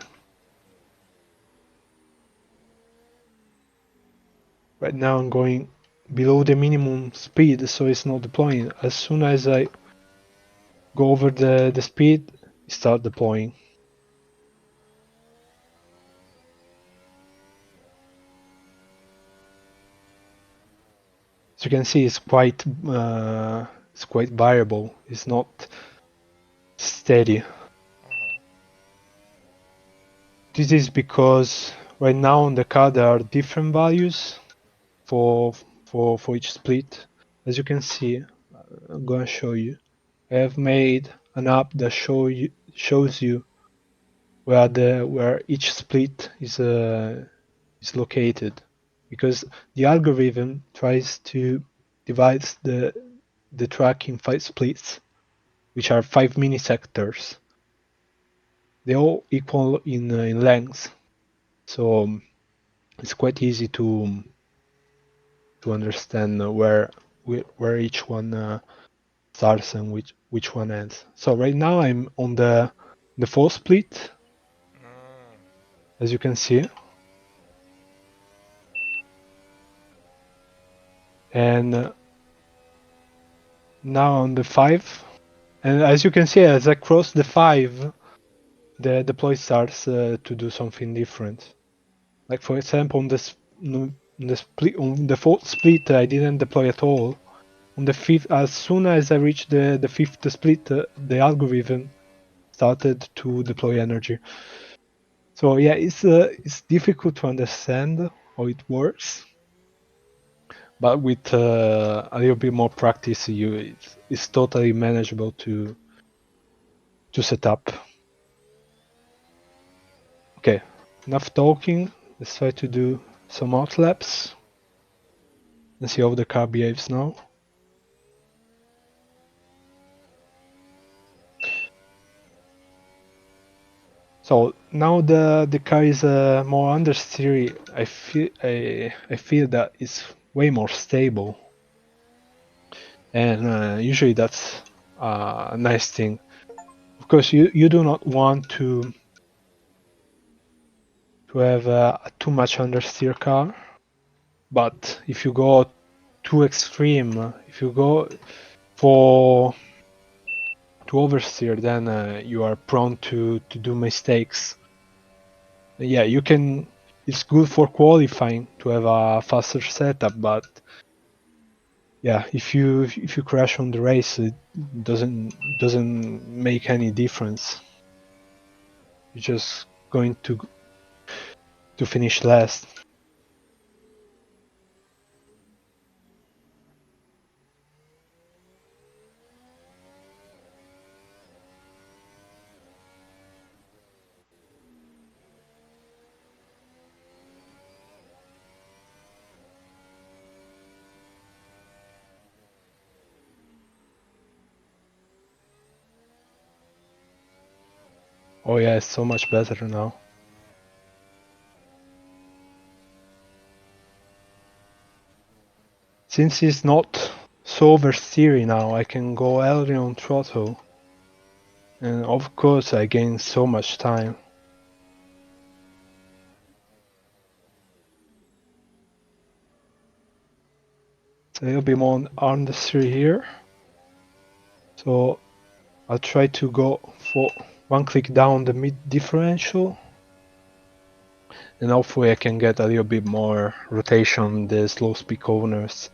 Right now I'm going below the minimum speed, so it's not deploying. As soon as I go over the speed, it starts deploying. As you can see, it's quite variable. It's not steady. This is because right now on the card there are different values for each split. As you can see, I'm gonna show you. I have made an app that shows you where each split is located, because the algorithm tries to divide the track in 5 splits, which are 5 mini sectors. They all equal in length, so it's quite easy to understand where each one starts and which one ends. So right now I'm on the 4th split, as you can see, and now on the 5, and as you can see, as I cross the 5, the deploy starts to do something different. Like for example, on the split, on the 4th split, I didn't deploy at all. On the 5th, as soon as I reached the 5th split, the algorithm started to deploy energy. So yeah, it's difficult to understand how it works, but with a little bit more practice, it's totally manageable to set up. Okay, enough talking. Let's try to do some outlaps and see how the car behaves now. So now the car is more understeery. I feel that it's way more stable, and usually that's a nice thing. Of course, you do not want to have a too much understeer car, but if you go too extreme, if you go to oversteer, then you are prone to do mistakes. Yeah, you can. It's good for qualifying to have a faster setup, but yeah, if you crash on the race, it doesn't make any difference. You're just going to finish last. Oh yeah, it's so much better now. Since it's not so oversteery now, I can go early on throttle. And of course I gain so much time. So a little bit more understeer here. So I'll try to go for one click down the mid differential. And hopefully I can get a little bit more rotation on the slow speed corners.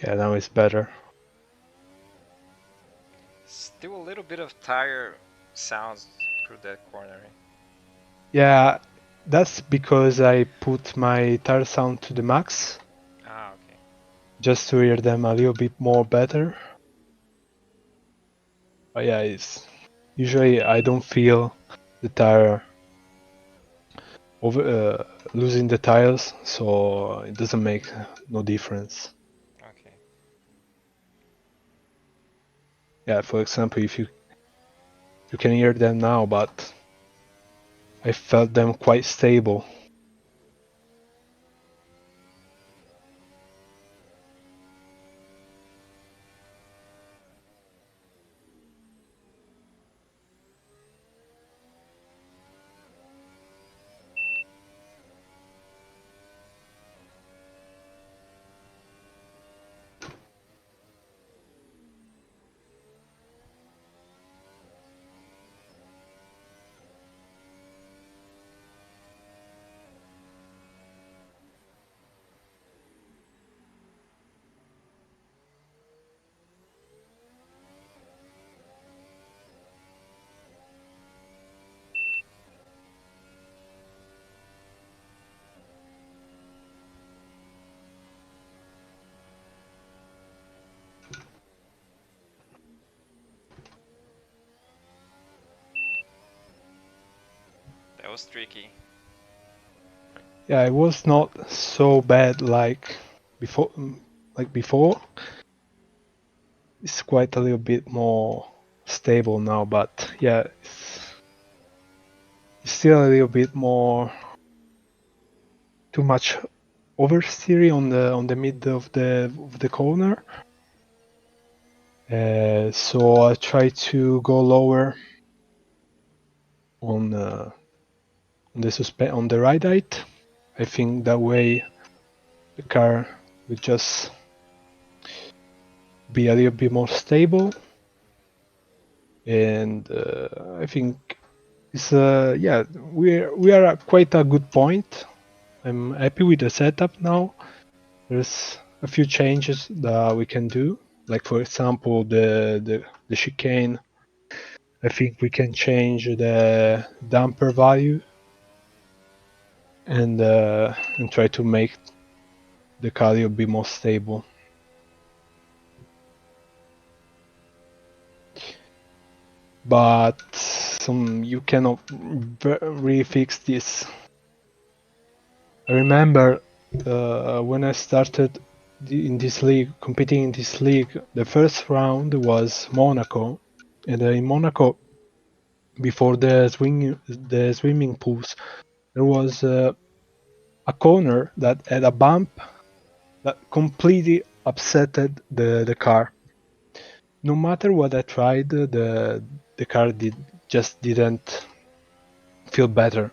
Yeah, now it's better. Still a little bit of tire sounds through that corner. Yeah, that's because I put my tire sound to the max. Ah, okay. Just to hear them a little bit more better. But yeah, it's usually I don't feel the tire over losing the tires, so it doesn't make no difference. Okay. Yeah, for example, if you can hear them now, but I felt them quite stable. That was tricky. Yeah, it was not so bad like before. It's quite a little bit more stable now, but yeah, it's still a little bit more too much oversteer on the mid of the corner. So I try to go lower on on the ride height. I think that way the car will just be a little bit more stable, and I think it's yeah, we are at quite a good point. I'm happy with the setup now. There's a few changes that we can do, like for example the chicane. I think we can change the damper value and try to make the car a little bit more stable. but you cannot really fix this. I remember when I started in this league, competing in this league, the first round was Monaco, and in Monaco, before the swimming pools, there was a corner that had a bump that completely upsetted the car. No matter what I tried, the car just didn't feel better.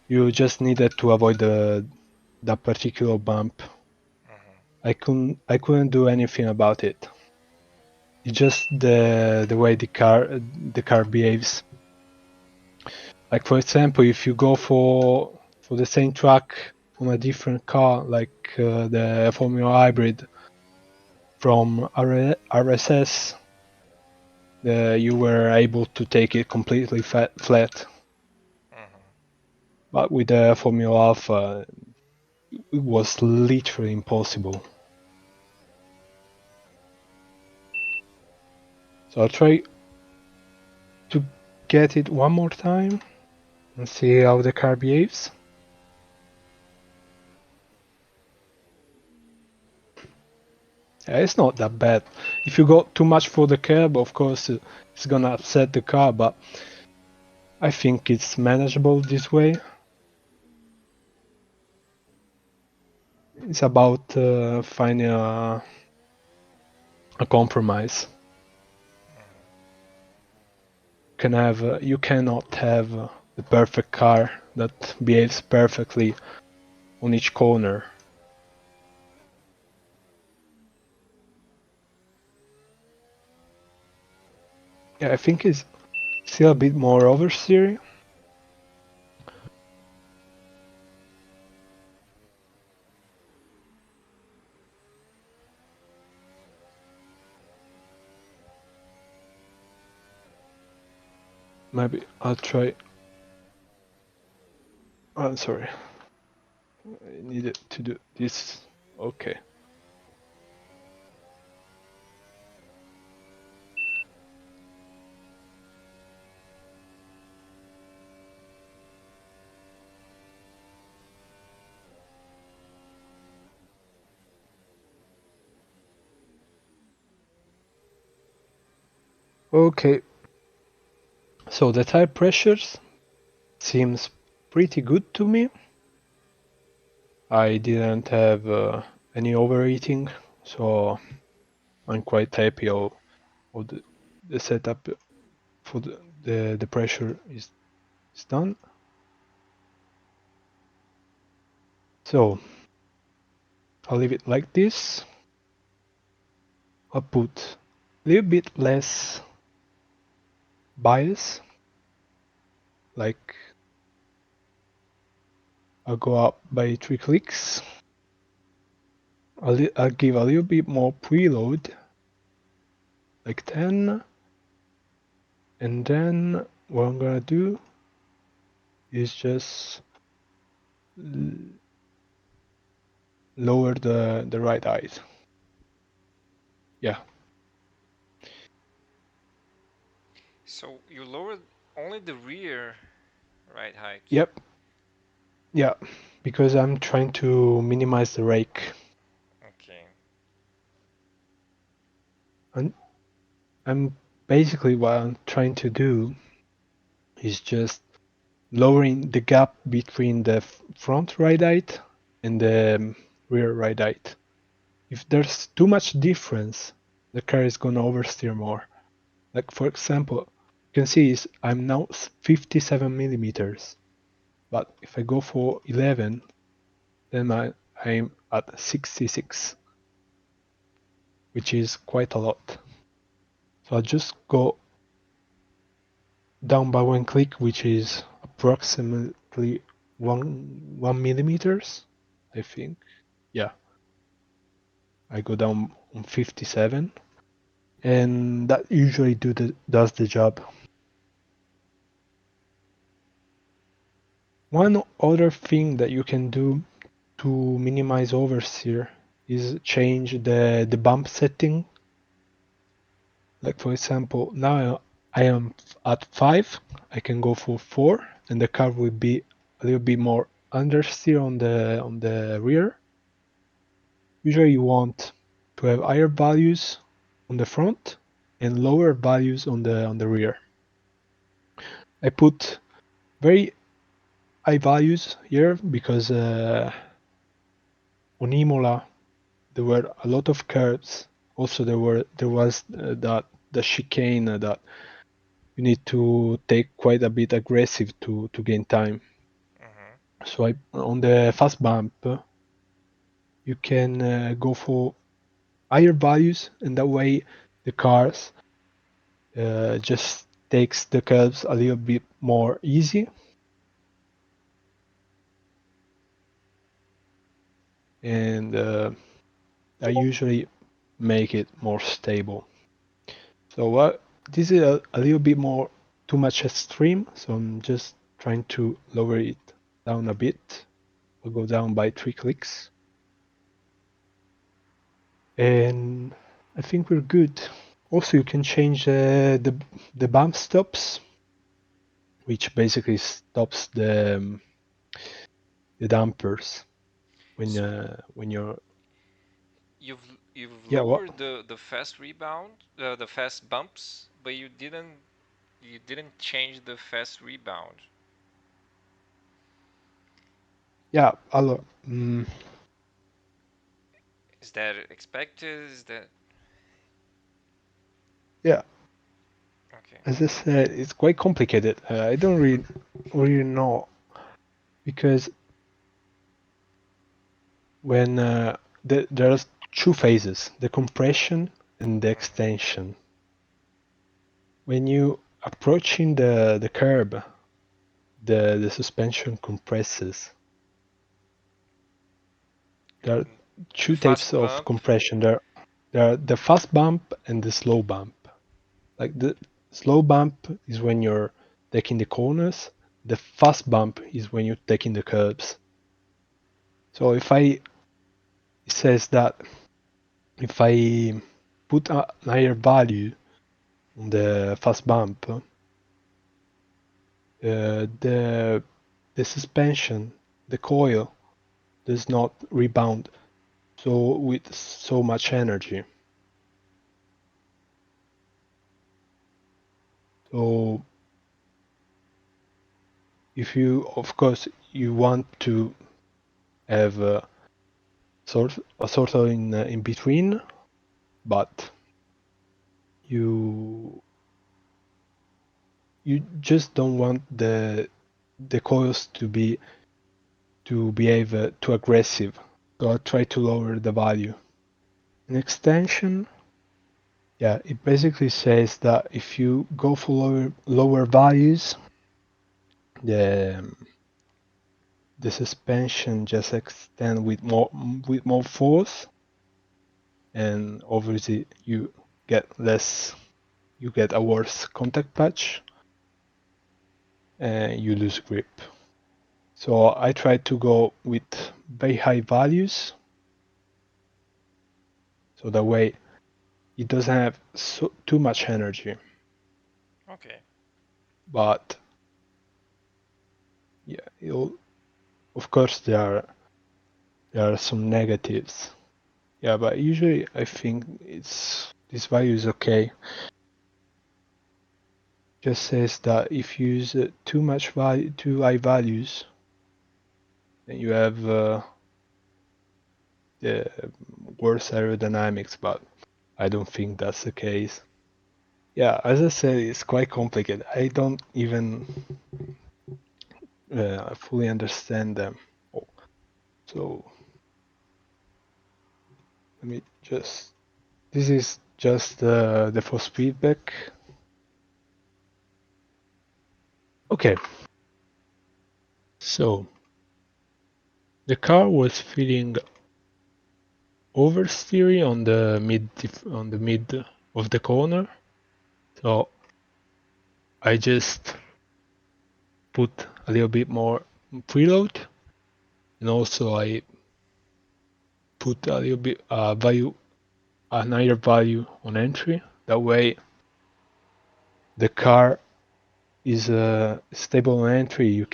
You just needed to avoid that particular bump. I couldn't do anything about it. It's just the way the car behaves. Like for example, if you go for the same track on a different car, like the Formula Hybrid from RSS, you were able to take it completely flat. But with the Formula Alpha, it was literally impossible. So I'll try to get it one more time and see how the car behaves. Yeah, it's not that bad. If you go too much for the curb, of course, it's gonna upset the car, but I think it's manageable this way. It's about finding a compromise. You cannot have the perfect car that behaves perfectly on each corner. Yeah, I think it's still a bit more oversteering. Maybe I'll try. I'm sorry. I needed to do this. Okay. Okay. So the tire pressures seems pretty good to me. I didn't have any overheating, so I'm quite happy of the setup for the pressure is done. So I'll leave it like this. I'll put a little bit less bias, like I'll go up by 3 clicks. I'll give a little bit more preload, like 10, and then what I'm gonna do is just lower the ride height. Yeah. So you lowered only the rear ride height. Yep. Yeah, because I'm trying to minimize the rake. Okay. And I'm basically what I'm trying to do is just lowering the gap between the front ride height and the rear ride height. If there's too much difference, the car is gonna oversteer more. Like for example, you can see I'm now 57 millimeters, but if I go for 11, then I'm at 66, which is quite a lot. So I'll just go down by 1 click, which is approximately one millimeters, I think. Yeah, I go down on 57, and that usually does the job. One other thing that you can do to minimize oversteer is change the bump setting. Like for example, now I am at 5, I can go for 4, and the car will be a little bit more understeer on the rear. Usually you want to have higher values on the front and lower values on the rear. I put very high values here because on Imola there were a lot of curves. Also there was the chicane that you need to take quite a bit aggressive to gain time. So on the fast bump you can go for higher values, and that way the cars just takes the curves a little bit more easy. And I usually make it more stable. So this is a little bit more too much extreme, so I'm just trying to lower it down a bit. I'll go down by 3 clicks. And I think we're good. Also, you can change the bump stops, which basically stops the dampers when you're. You've Yeah, what? lowered the fast rebound, the fast bumps, but you didn't change the fast rebound. Yeah, Is that expected? Is that yeah. okay? As I said, it's quite complicated. I don't really know because when there's two phases: the compression and the extension. When you approaching the curb, the suspension compresses. There are The two types fast of bump. compression. There are the fast bump and the slow bump. Like the slow bump is when you're taking the corners. The fast bump is when you're taking the curbs. So it says that if I put a higher value on the fast bump, the suspension, the coil, does not rebound with so much energy. So if you, of course, you want to have a sort of in between, but you just don't want the coils to behave too aggressive. So I try to lower the value. An extension, yeah, it basically says that if you go for lower values, the suspension just extend with more force, and obviously you get a worse contact patch, and you lose grip. So I try to go with very high values, so that way it doesn't have too much energy. Okay. But yeah, of course there are some negatives. Yeah, but usually I think this value is okay. Just says that if you use too high values, then you have the worse aerodynamics, but I don't think that's the case. Yeah, as I said, it's quite complicated. I don't even fully understand them. So let me just. This is just the force feedback. Okay. So the car was feeling oversteery on the mid of the corner, so I just put a little bit more preload, and also I put a little bit a higher value on entry. That way the car is stable on entry,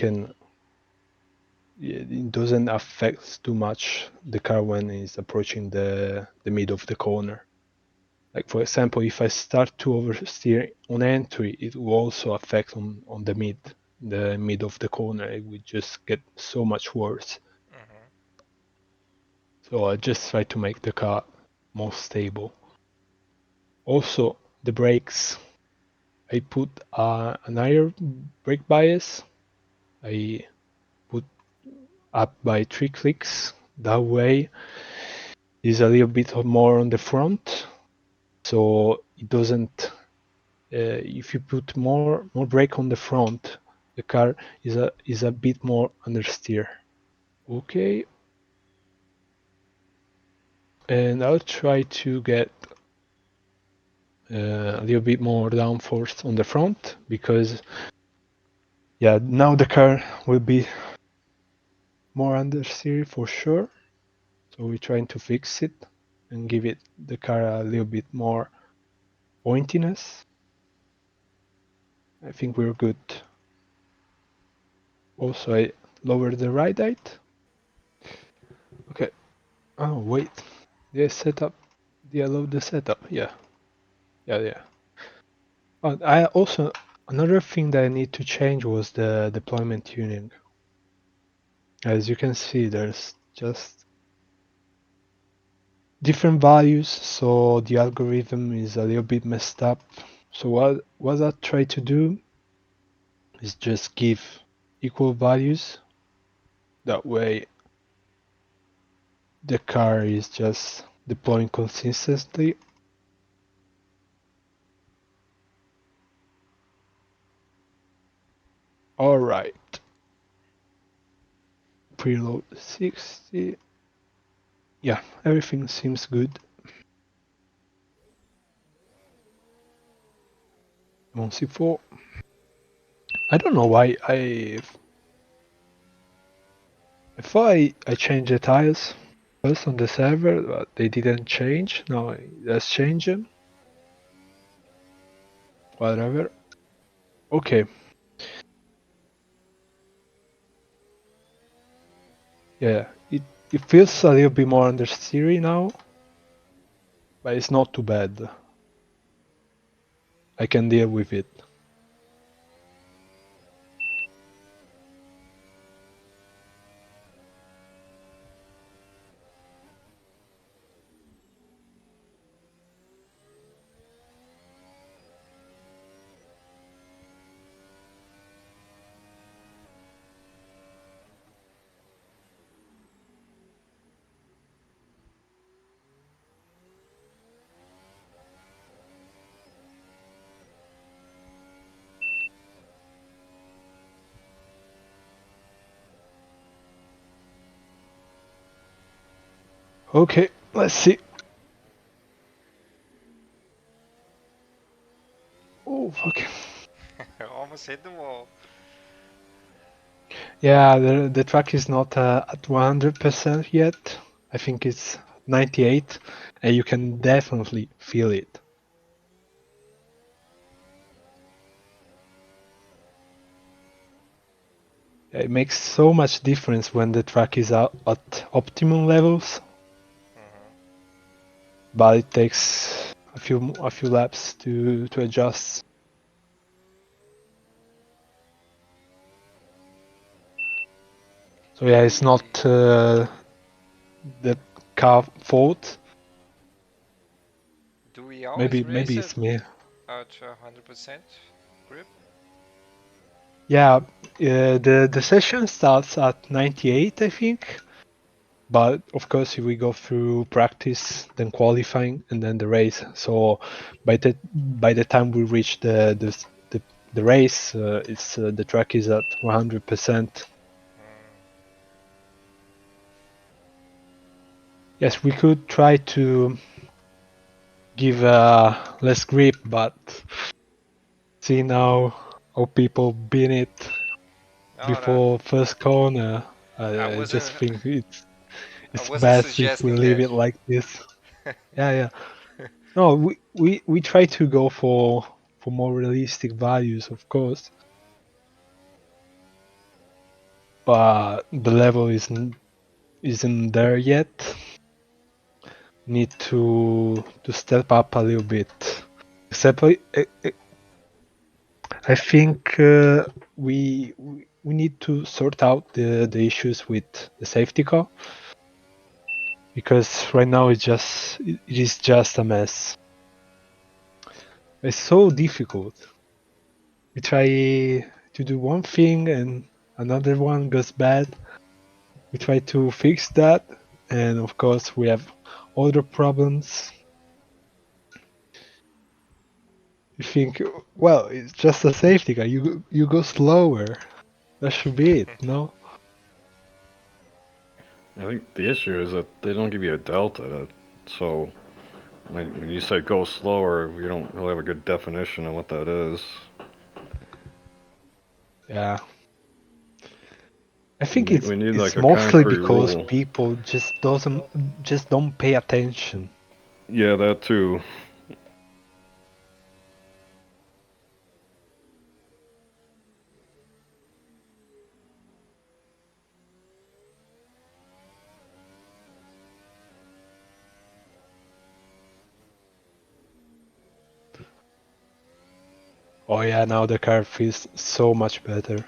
it doesn't affect too much the car when it's approaching the mid of the corner. Like for example, if I start to oversteer on entry, it will also affect on the mid of the corner. It would just get so much worse. Mm-hmm. So I just try to make the car more stable. Also, the brakes. I put an higher brake bias. I put up by 3 clicks. That way, is a little bit more on the front, so it doesn't. If you put more brake on the front, the car is a bit more understeer. Okay, and I'll try to get a little bit more downforce on the front, because yeah, now the car will be more understeer for sure. So we're trying to fix it and give it the car a little bit more pointiness. I think we're good. Also, I lower the ride height. Okay. Oh wait, the setup. They allow the setup. Yeah. Oh, I also, another thing that I need to change was the deployment tuning. As you can see, there's just different values, so the algorithm is a little bit messed up. So what I try to do is just give equal values. That way the car is just deploying consistently. All right. Preload 60. Yeah, everything seems good. On C4. I don't know why I thought I changed the tiles first on the server, but they didn't change. Now let's change them. Whatever. Okay. Yeah, it feels a little bit more understeery now, but it's not too bad. I can deal with it. Okay, let's see. Oh, fuck. Almost hit the wall. Yeah, the track is not at 100% yet. I think it's 98, and you can definitely feel it. It makes so much difference when the track is at optimum levels, Mm-hmm. but it takes a few laps to adjust. So yeah, it's not the car fault. Do we always race Maybe it it's me. at 100% grip? Yeah, the session starts at 98, I think. But of course, if we go through practice, then qualifying, and then the race. So by the time we reach the race, it's the track is at 100%. Yes, we could try to give less grip, but see now how people beat it No, no, before first corner. I I just wasn't. think I it's wasn't best if we suggesting leave that. it like this. Yeah. No, we try to go for for more realistic values, of course. But the level isn't there yet. Need to step up a little bit. Except I think we need to sort out the issues with the safety car, because right now it is just a mess. It's so difficult. We try to do one thing and another one goes bad. We try to fix that, and of course we have other problems. You think, well, it's just a safety car. You go slower. That should be it, no? I think the issue is that they don't give you a delta, so when you say go slower, you don't really have a good definition of what that is. Yeah. I think We need it's like a mostly concrete because rule. people just don't pay attention. Yeah, that too. Oh yeah, now the car feels so much better.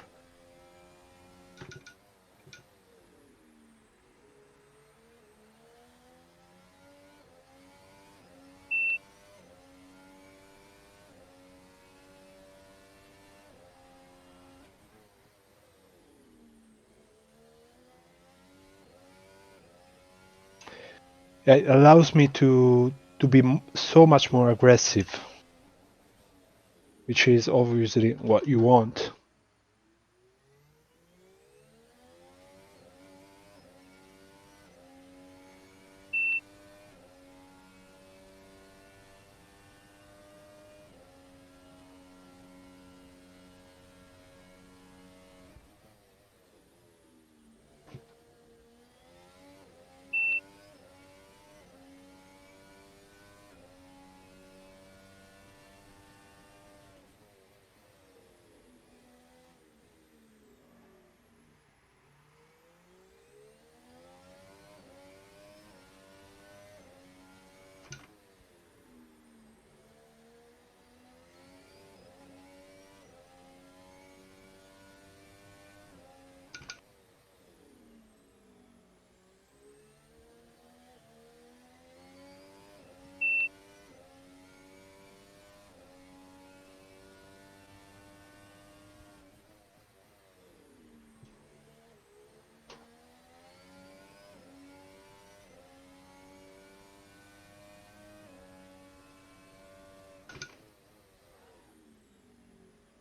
It allows me to be so much more aggressive, which is obviously what you want.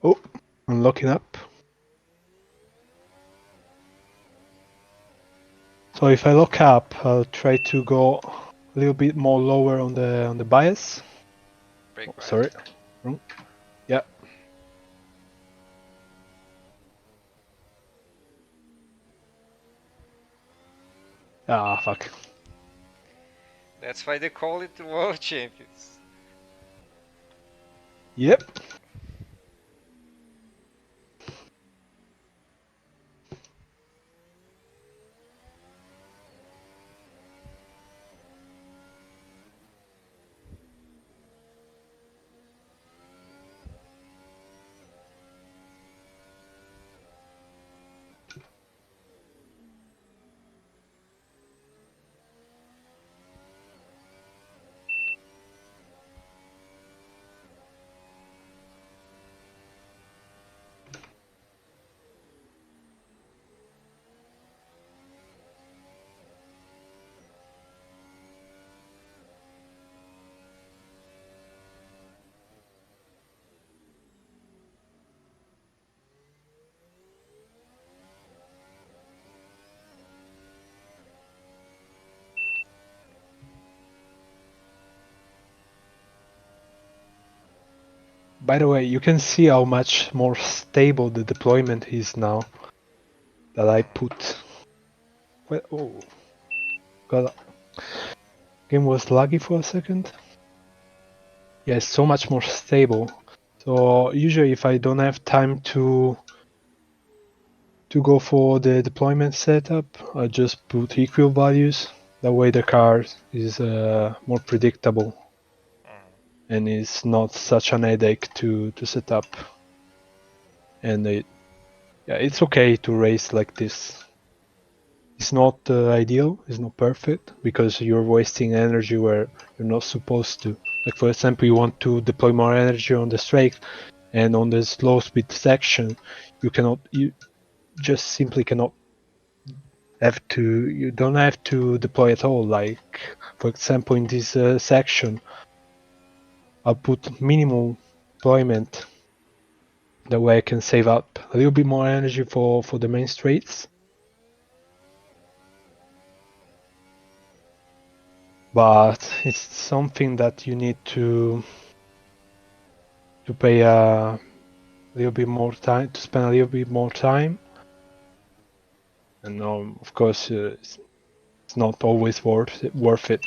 Oh, I'm locking up. So if I lock up, I'll try to go a little bit more lower on the bias. Brake Oh, right. sorry, wrong. Yeah. Ah, fuck. That's why they call it the World Champions. Yep. By the way, you can see how much more stable the deployment is now that I put. Well, oh, God, game was laggy for a second. Yeah, it's so much more stable. So usually if I don't have time to go for the deployment setup, I just put equal values. That way the car is more predictable and is not such an headache to set up. And it's okay to race like this. It's not ideal, it's not perfect, because you're wasting energy where you're not supposed to. Like for example, you want to deploy more energy on the straight, and on the slow speed section, you just simply cannot you don't have to deploy at all. Like for example, in this section, I'll put minimal deployment. That way I can save up a little bit more energy for the main straights. But it's something that you need to pay a little bit more time, to spend a little bit more time. And of course, it's not always worth it.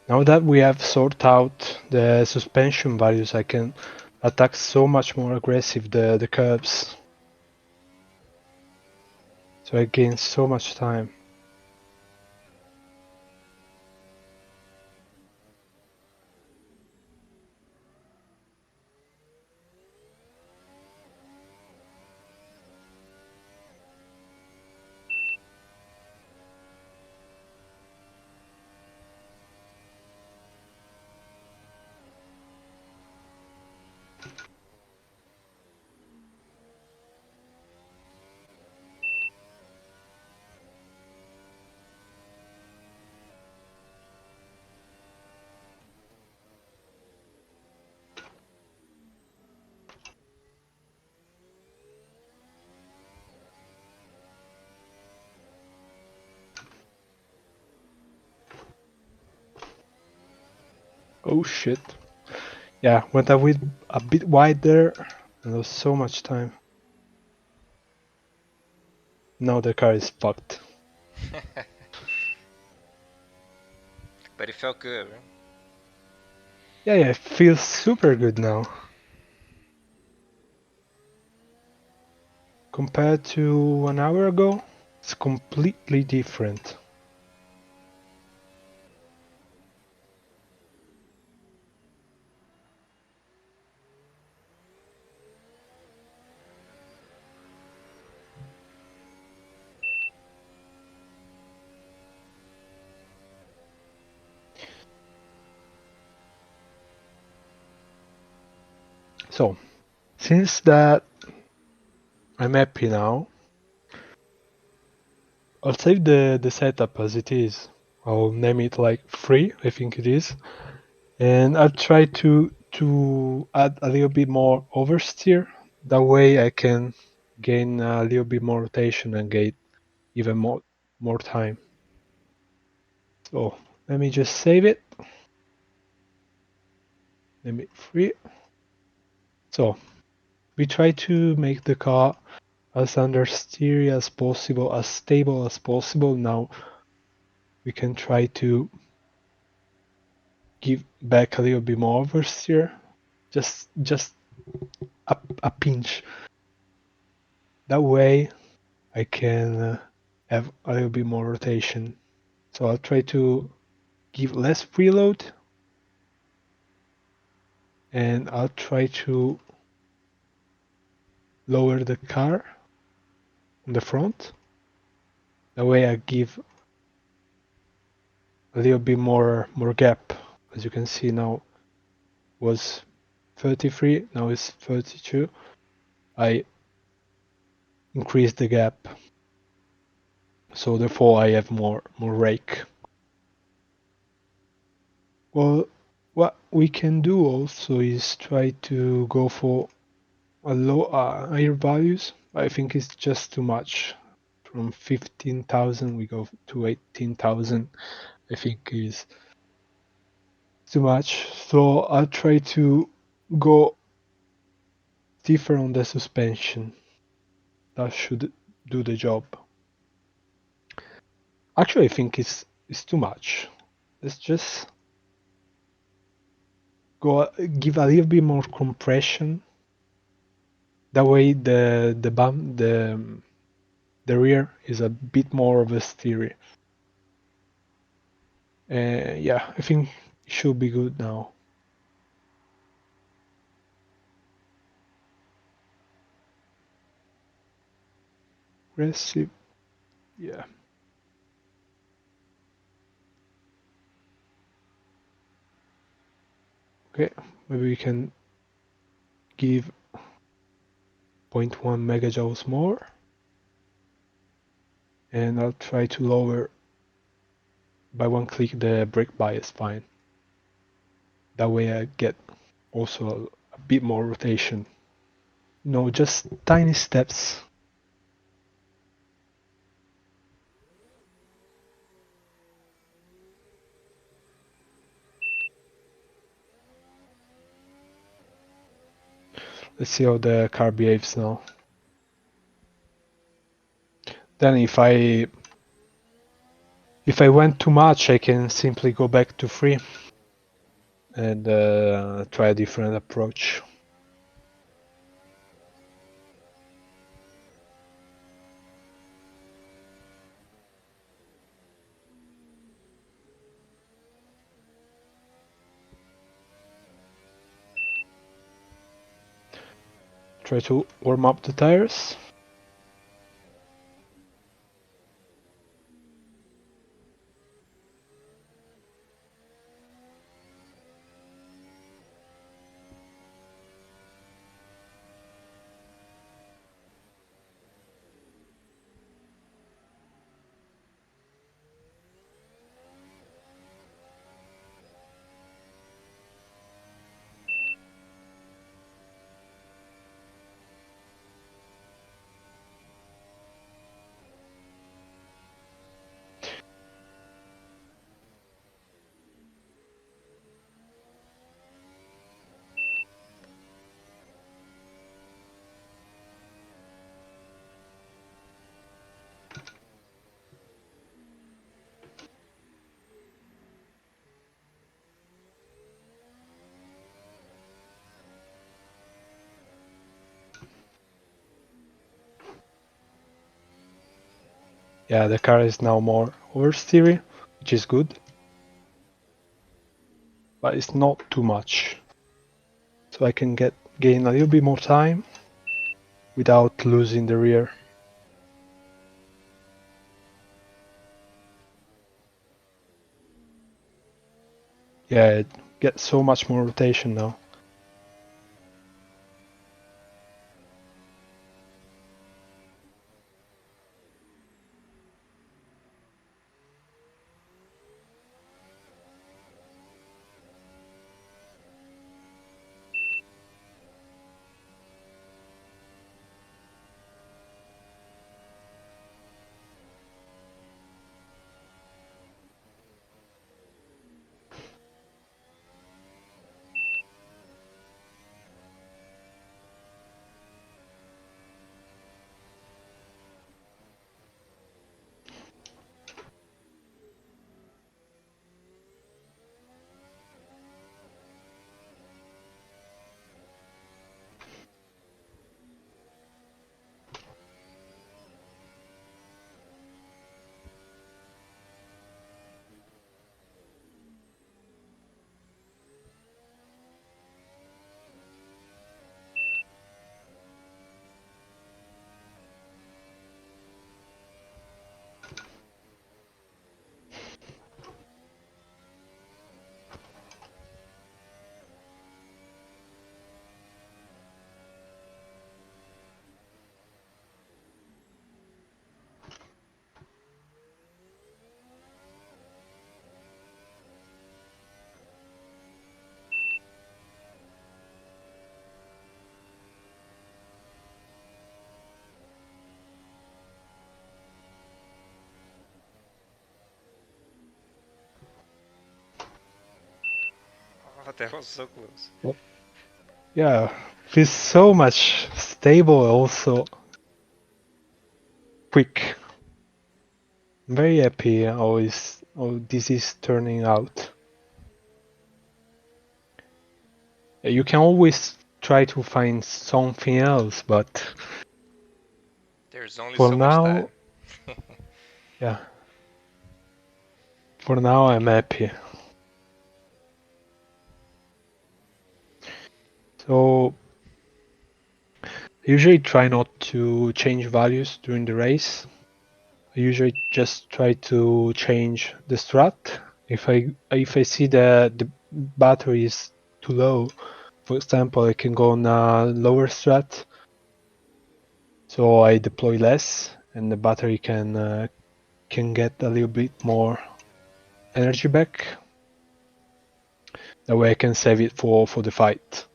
Now that we have sorted out the suspension values, I can attack so much more aggressive the curves. So I gain so much time. Oh shit. Yeah, went a bit wide there, and lost so much time. Now the car is fucked. But it felt good, right? Yeah, it feels super good now. Compared to an hour ago, it's completely different. So, since that I'm happy now, I'll save the setup as it is. I'll name it like free, I think it is. And I'll try to add a little bit more oversteer. That way I can gain a little bit more rotation and get even more time. So let me just save it. Let me free. So we try to make the car as understeer as possible, as stable as possible. Now we can try to give back a little bit more oversteer, just a pinch. That way I can have a little bit more rotation. So I'll try to give less preload, and I'll try to lower the car in the front. That way I give a little bit more gap. As you can see now was 33, now it's 32. I increase the gap, so therefore I have more rake. Well, what we can do also is try to go for a low higher values. I think it's just too much. From 15,000 we go to 18,000. I think is too much. So I'll try to go stiffer on the suspension. That should do the job. Actually, I think it's too much. Let's just go give a little bit more compression. That way the rear is a bit more of a steer. Yeah, I think it should be good now. Aggressive, yeah. Okay, maybe we can give 0.1 megajoules more. And I'll try to lower by one click the brake bias fine. That way I get also a bit more rotation. No, just tiny steps. Let's see how the car behaves now. Then if I went too much, I can simply go back to 3 and try a different approach. Try to warm up the tires. Yeah, the car is now more oversteery, which is good. But it's not too much. So I can gain a little bit more time without losing the rear. Yeah, it gets so much more rotation now. Oh, that was so close. Yeah, feels so much stable, also quick. I'm very happy how this is turning out. You can always try to find something else, but There's only for so much now, time. yeah, for now I'm happy. So I usually try not to change values during the race. I usually just try to change the strat. If I see that the battery is too low, for example, I can go on a lower strat, so I deploy less, and the battery can get a little bit more energy back. That way I can save it for the fight.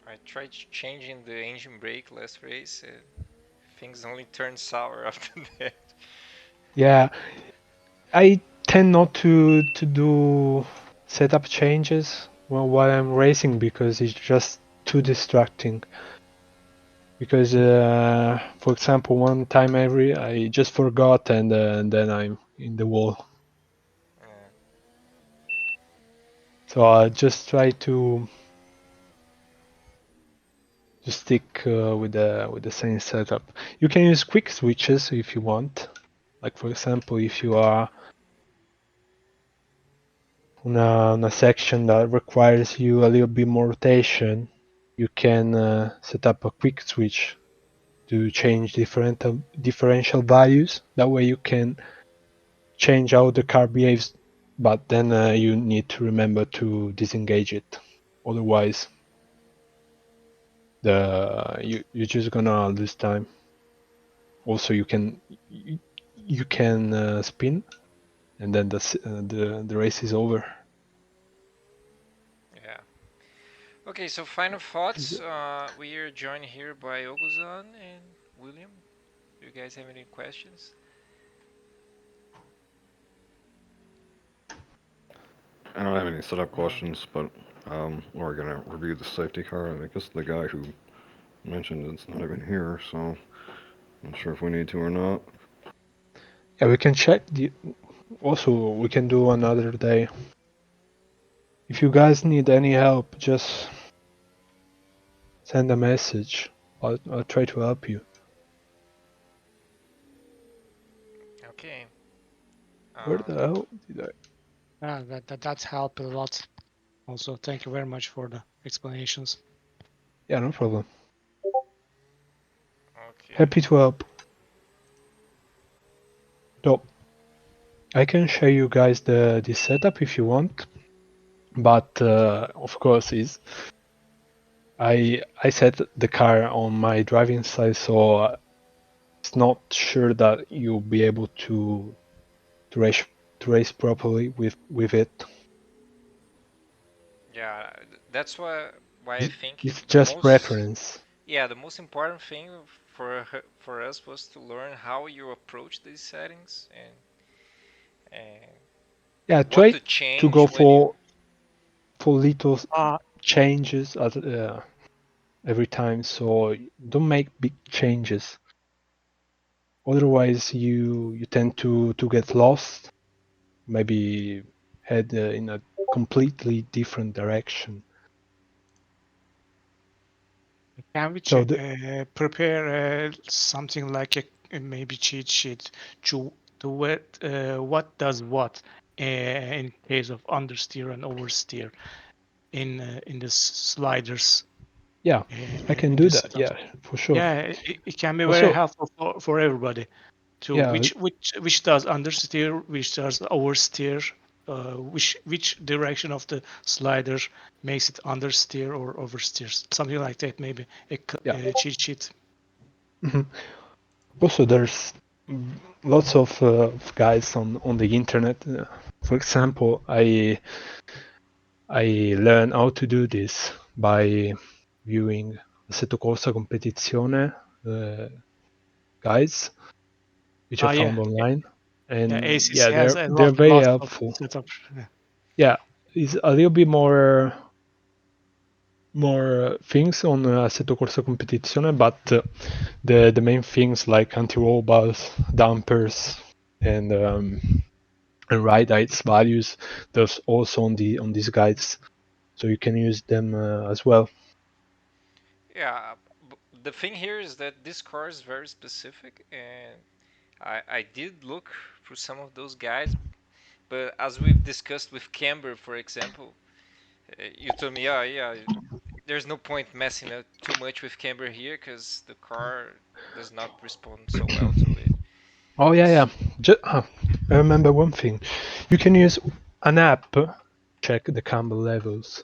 I tried changing the engine brake last race. Things only turned sour after that. Yeah, I tend not to do setup changes while I'm racing because it's just too distracting. Because for example, one time I just forgot and then I'm in the wall. Yeah. So I just try to stick with the same setup. You can use quick switches if you want. Like for example, if you are on a section that requires you a little bit more rotation, you can set up a quick switch to change different differential values. That way you can change how the car behaves, but then you need to remember to disengage it. Otherwise, you're just gonna lose time. Also, you can spin, and then the race is over. Yeah. Okay, so final thoughts. We are joined here by Oguzan and William. Do you guys have any questions? I don't have any setup questions, but we're gonna review the safety car. I guess the guy who mentioned it's not even here, so I'm not sure if we need to or not. Yeah, we can check. Also, we can do another day. If you guys need any help, just send a message. I'll try to help you. Okay. Where the hell did I? That's helped a lot. Also, thank you very much for the explanations. Yeah, no problem. Okay. Happy to help. So, I can show you guys the setup if you want, but of course I set the car on my driving side, so it's not sure that you'll be able to race properly with it. Yeah, that's why I think It's the just most reference. yeah, the most important thing for us was to learn how you approach these settings and Yeah, what try to to change go when you for little Uh, changes every time, so don't make big changes. Otherwise, you tend to get lost. Maybe head in a completely different direction. can we So prepare something like a maybe cheat sheet to what does what in case of understeer and oversteer in the sliders yeah, I can in do the that. setups? Yeah, for sure. Yeah, it can be very Also, helpful for everybody. To yeah, which does understeer, which does oversteer, which direction of the slider makes it understeer or oversteers, something like that. Maybe yeah. a cheat sheet. Mhm. Also, there's lots of guides on the internet. For example, I learned how to do this by viewing Assetto Corsa Competizione guides, which I Yeah, found online. and ACC has a they're very lot of helpful. setup. Yeah, it's a little bit more things on Assetto Corsa Competizione, but the main things like anti-roll bars, dampers, and ride heights values, there's also on these guides, so you can use them as well. Yeah, the thing here is that this car is very specific, and I did look through some of those guides, but as we've discussed with Camber, for example, you told me, yeah, there's no point messing up too much with camber here because the car does not respond so well to it. Oh yeah. I remember one thing. You can use an app to check the camber levels.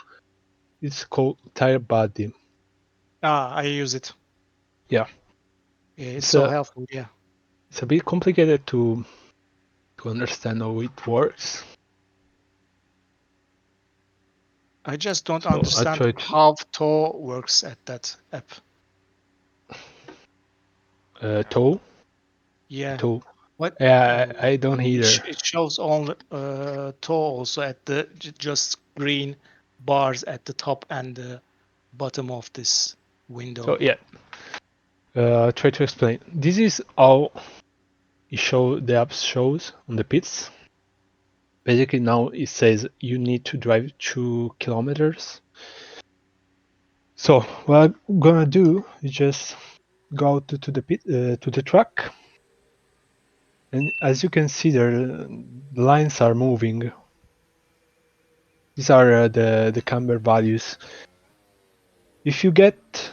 It's called Tire Buddy. I use it. Yeah. It's so helpful. Yeah. It's a bit complicated to understand how it works. I just don't So understand how tow works at that app. tow? Yeah. Tow. What? Yeah, I don't either. It shows only tow also at the just green bars at the top and the bottom of this window. So yeah. Try to explain. This is how the app shows on the pits. Basically now it says you need to drive 2 kilometers. So what I'm gonna do is just go to the pit to the track, and as you can see there, the lines are moving. These are the camber values. If you get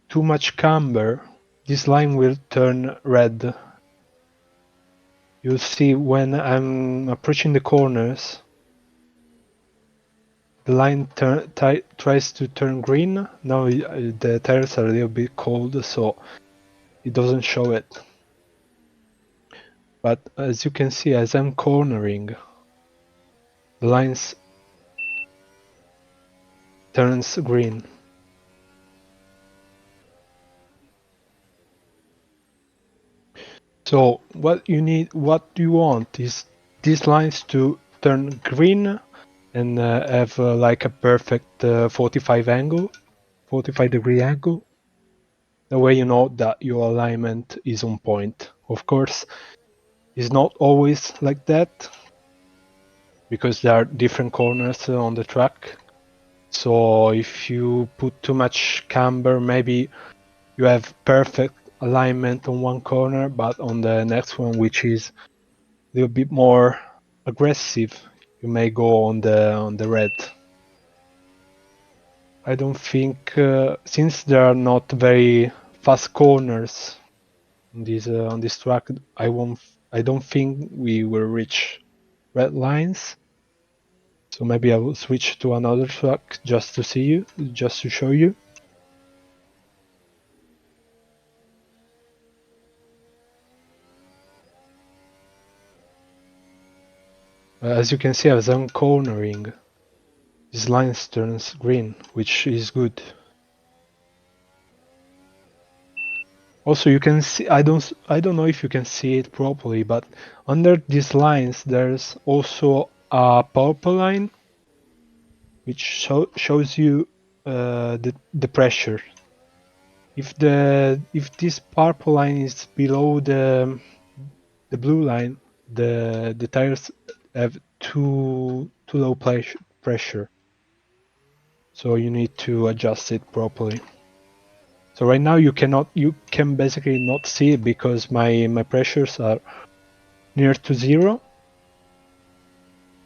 too much camber, this line will turn red. You'll see when I'm approaching the corners, the line tries to turn green. Now the tires are a little bit cold, so it doesn't show it. But as you can see, as I'm cornering, the lines turns green. So what you want is these lines to turn green and have like a perfect 45 degree angle. The way you know that your alignment is on point. Of course, it's not always like that because there are different corners on the track. So if you put too much camber, maybe you have perfect alignment on one corner, but on the next one, which is a little bit more aggressive, you may go on the red. I don't think, since there are not very fast corners on this track, I don't think we will reach red lines. So maybe I will switch to another track just to show you. As you can see, as I'm cornering, this line turns green, which is good. Also, you can see, I don't know if you can see it properly, but under these lines, there's also a purple line, which shows you the pressure. If this purple line is below the blue line, the tires have too low pressure. So you need to adjust it properly. So right now you can basically not see it because my pressures are near to 0.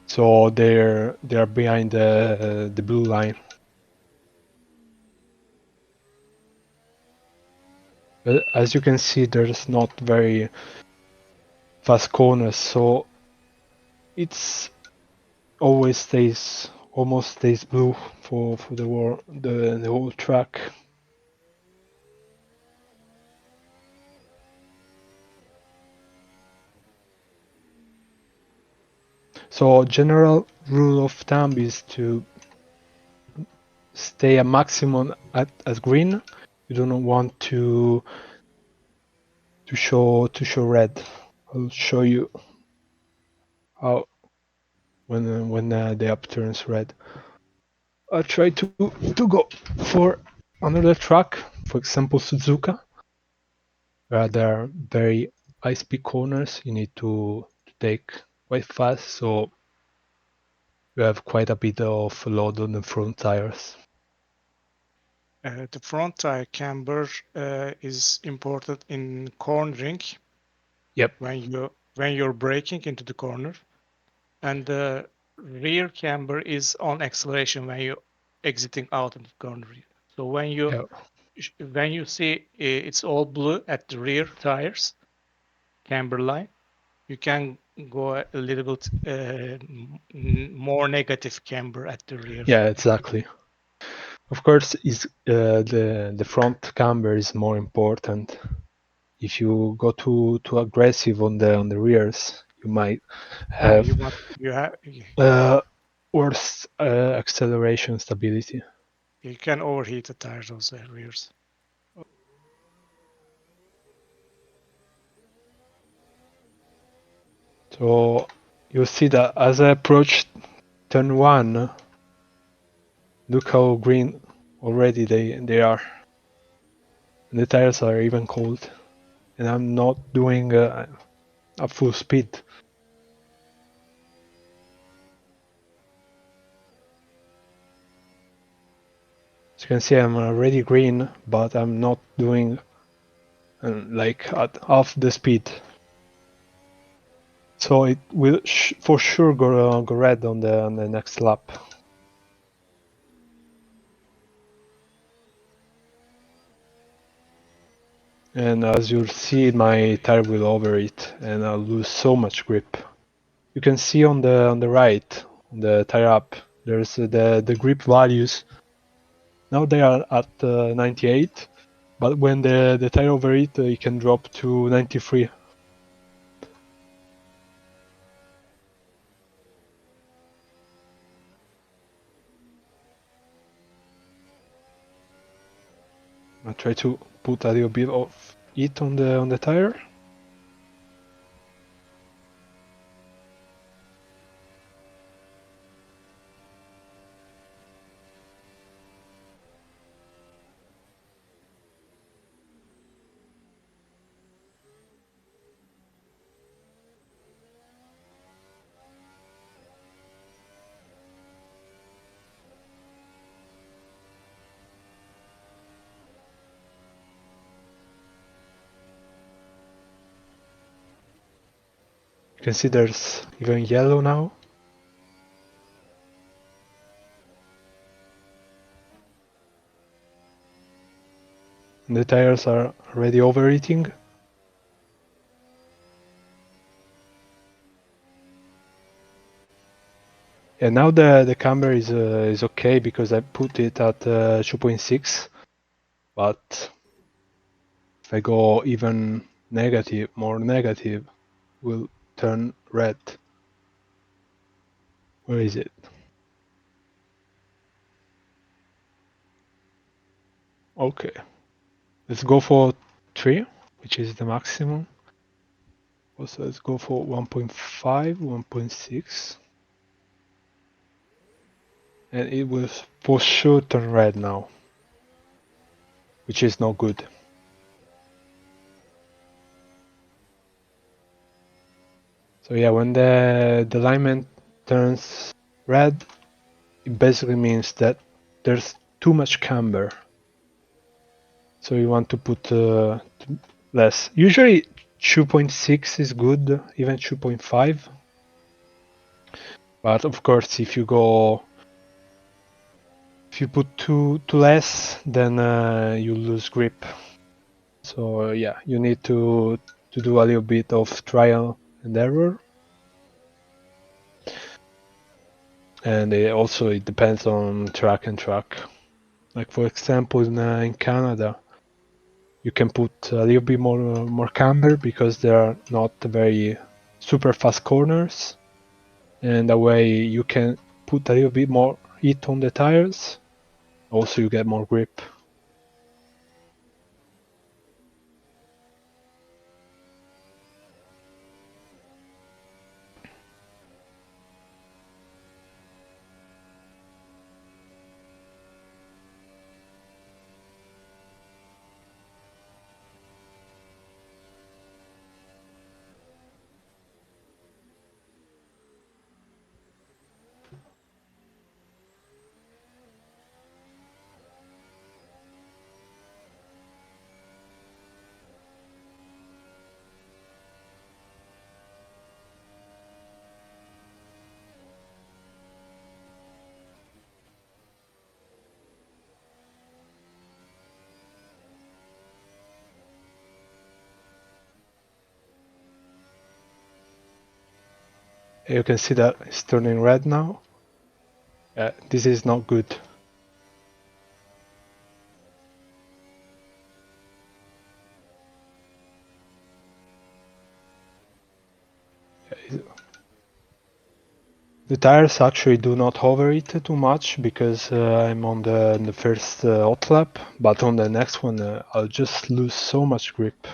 So they're behind the blue line. But as you can see, there's not very fast corners, so it's almost stays blue for the whole track. So general rule of thumb is to stay a maximum at green. You do not want to show red. I'll show you. how when the up turns red. I try to go for another track, for example Suzuka, where there are very high speed corners. You need to take quite fast, so you have quite a bit of load on the front tires. The front tire camber is important in cornering. Yep. When you're braking into the corner, and the rear camber is on acceleration when you're exiting out of the corner. So when you see it's all blue at the rear tires camber line, you can go a little bit more negative camber at the rear. Yeah, exactly. Of course, is the front camber is more important. If you go too aggressive on the rears, you might have worse acceleration stability. You can overheat the tires of the rears. So you see that as I approach turn 1, look how green already they are. And the tires are even cold, and I'm not doing a full speed. As you can see, I'm already green, but I'm not doing like at half the speed. So it will for sure go red on the next lap. And as you'll see, my tire will overheat and I'll lose so much grip. You can see on the right, on the tire up, there's the grip values. Now they are at 98, but when the tire overheat, it can drop to 93. I'll try to put a little bit of heat on the tire. You can see there's even yellow now. And the tires are already overheating. And now the camber is okay because I put it at 2.6, but if I go even negative, more negative, will turn red. Where is it? Okay, let's go for 3, which is the maximum. Also, let's go for 1.5, 1.6. And it will for sure turn red now, which is not good. So yeah, when the alignment turns red, it basically means that there's too much camber. So you want to put less. Usually 2.6 is good, even 2.5. But of course, if you put too less, then you lose grip. So yeah, you need to do a little bit of trial and error. And it depends on track and track. Like for example, in Canada, you can put a little bit more camber because there are not very super fast corners, and that way you can put a little bit more heat on the tires. Also, you get more grip. You can see that it's turning red now. This is not good. The tires actually do not overheat too much because I'm on the first hot lap, but on the next one I'll just lose so much grip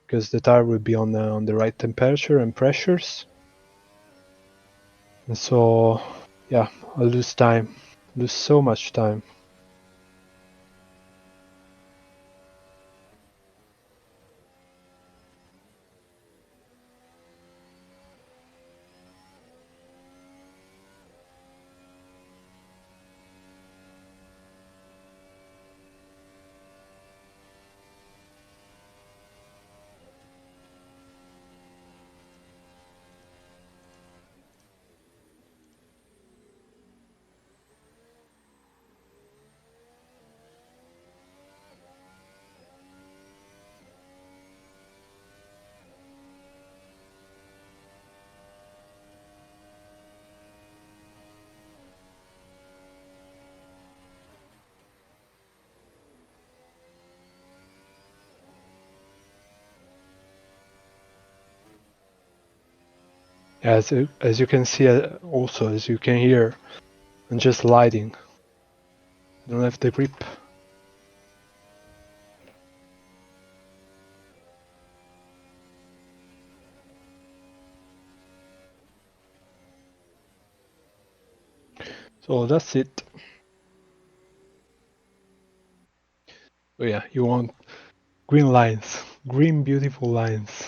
because the tire will be on the right temperature and pressures, and so yeah, I'll lose time, lose so much time. As you can see, also as you can hear, I'm just sliding. I don't have the grip. So that's it. Oh yeah, you want green lines, green beautiful lines.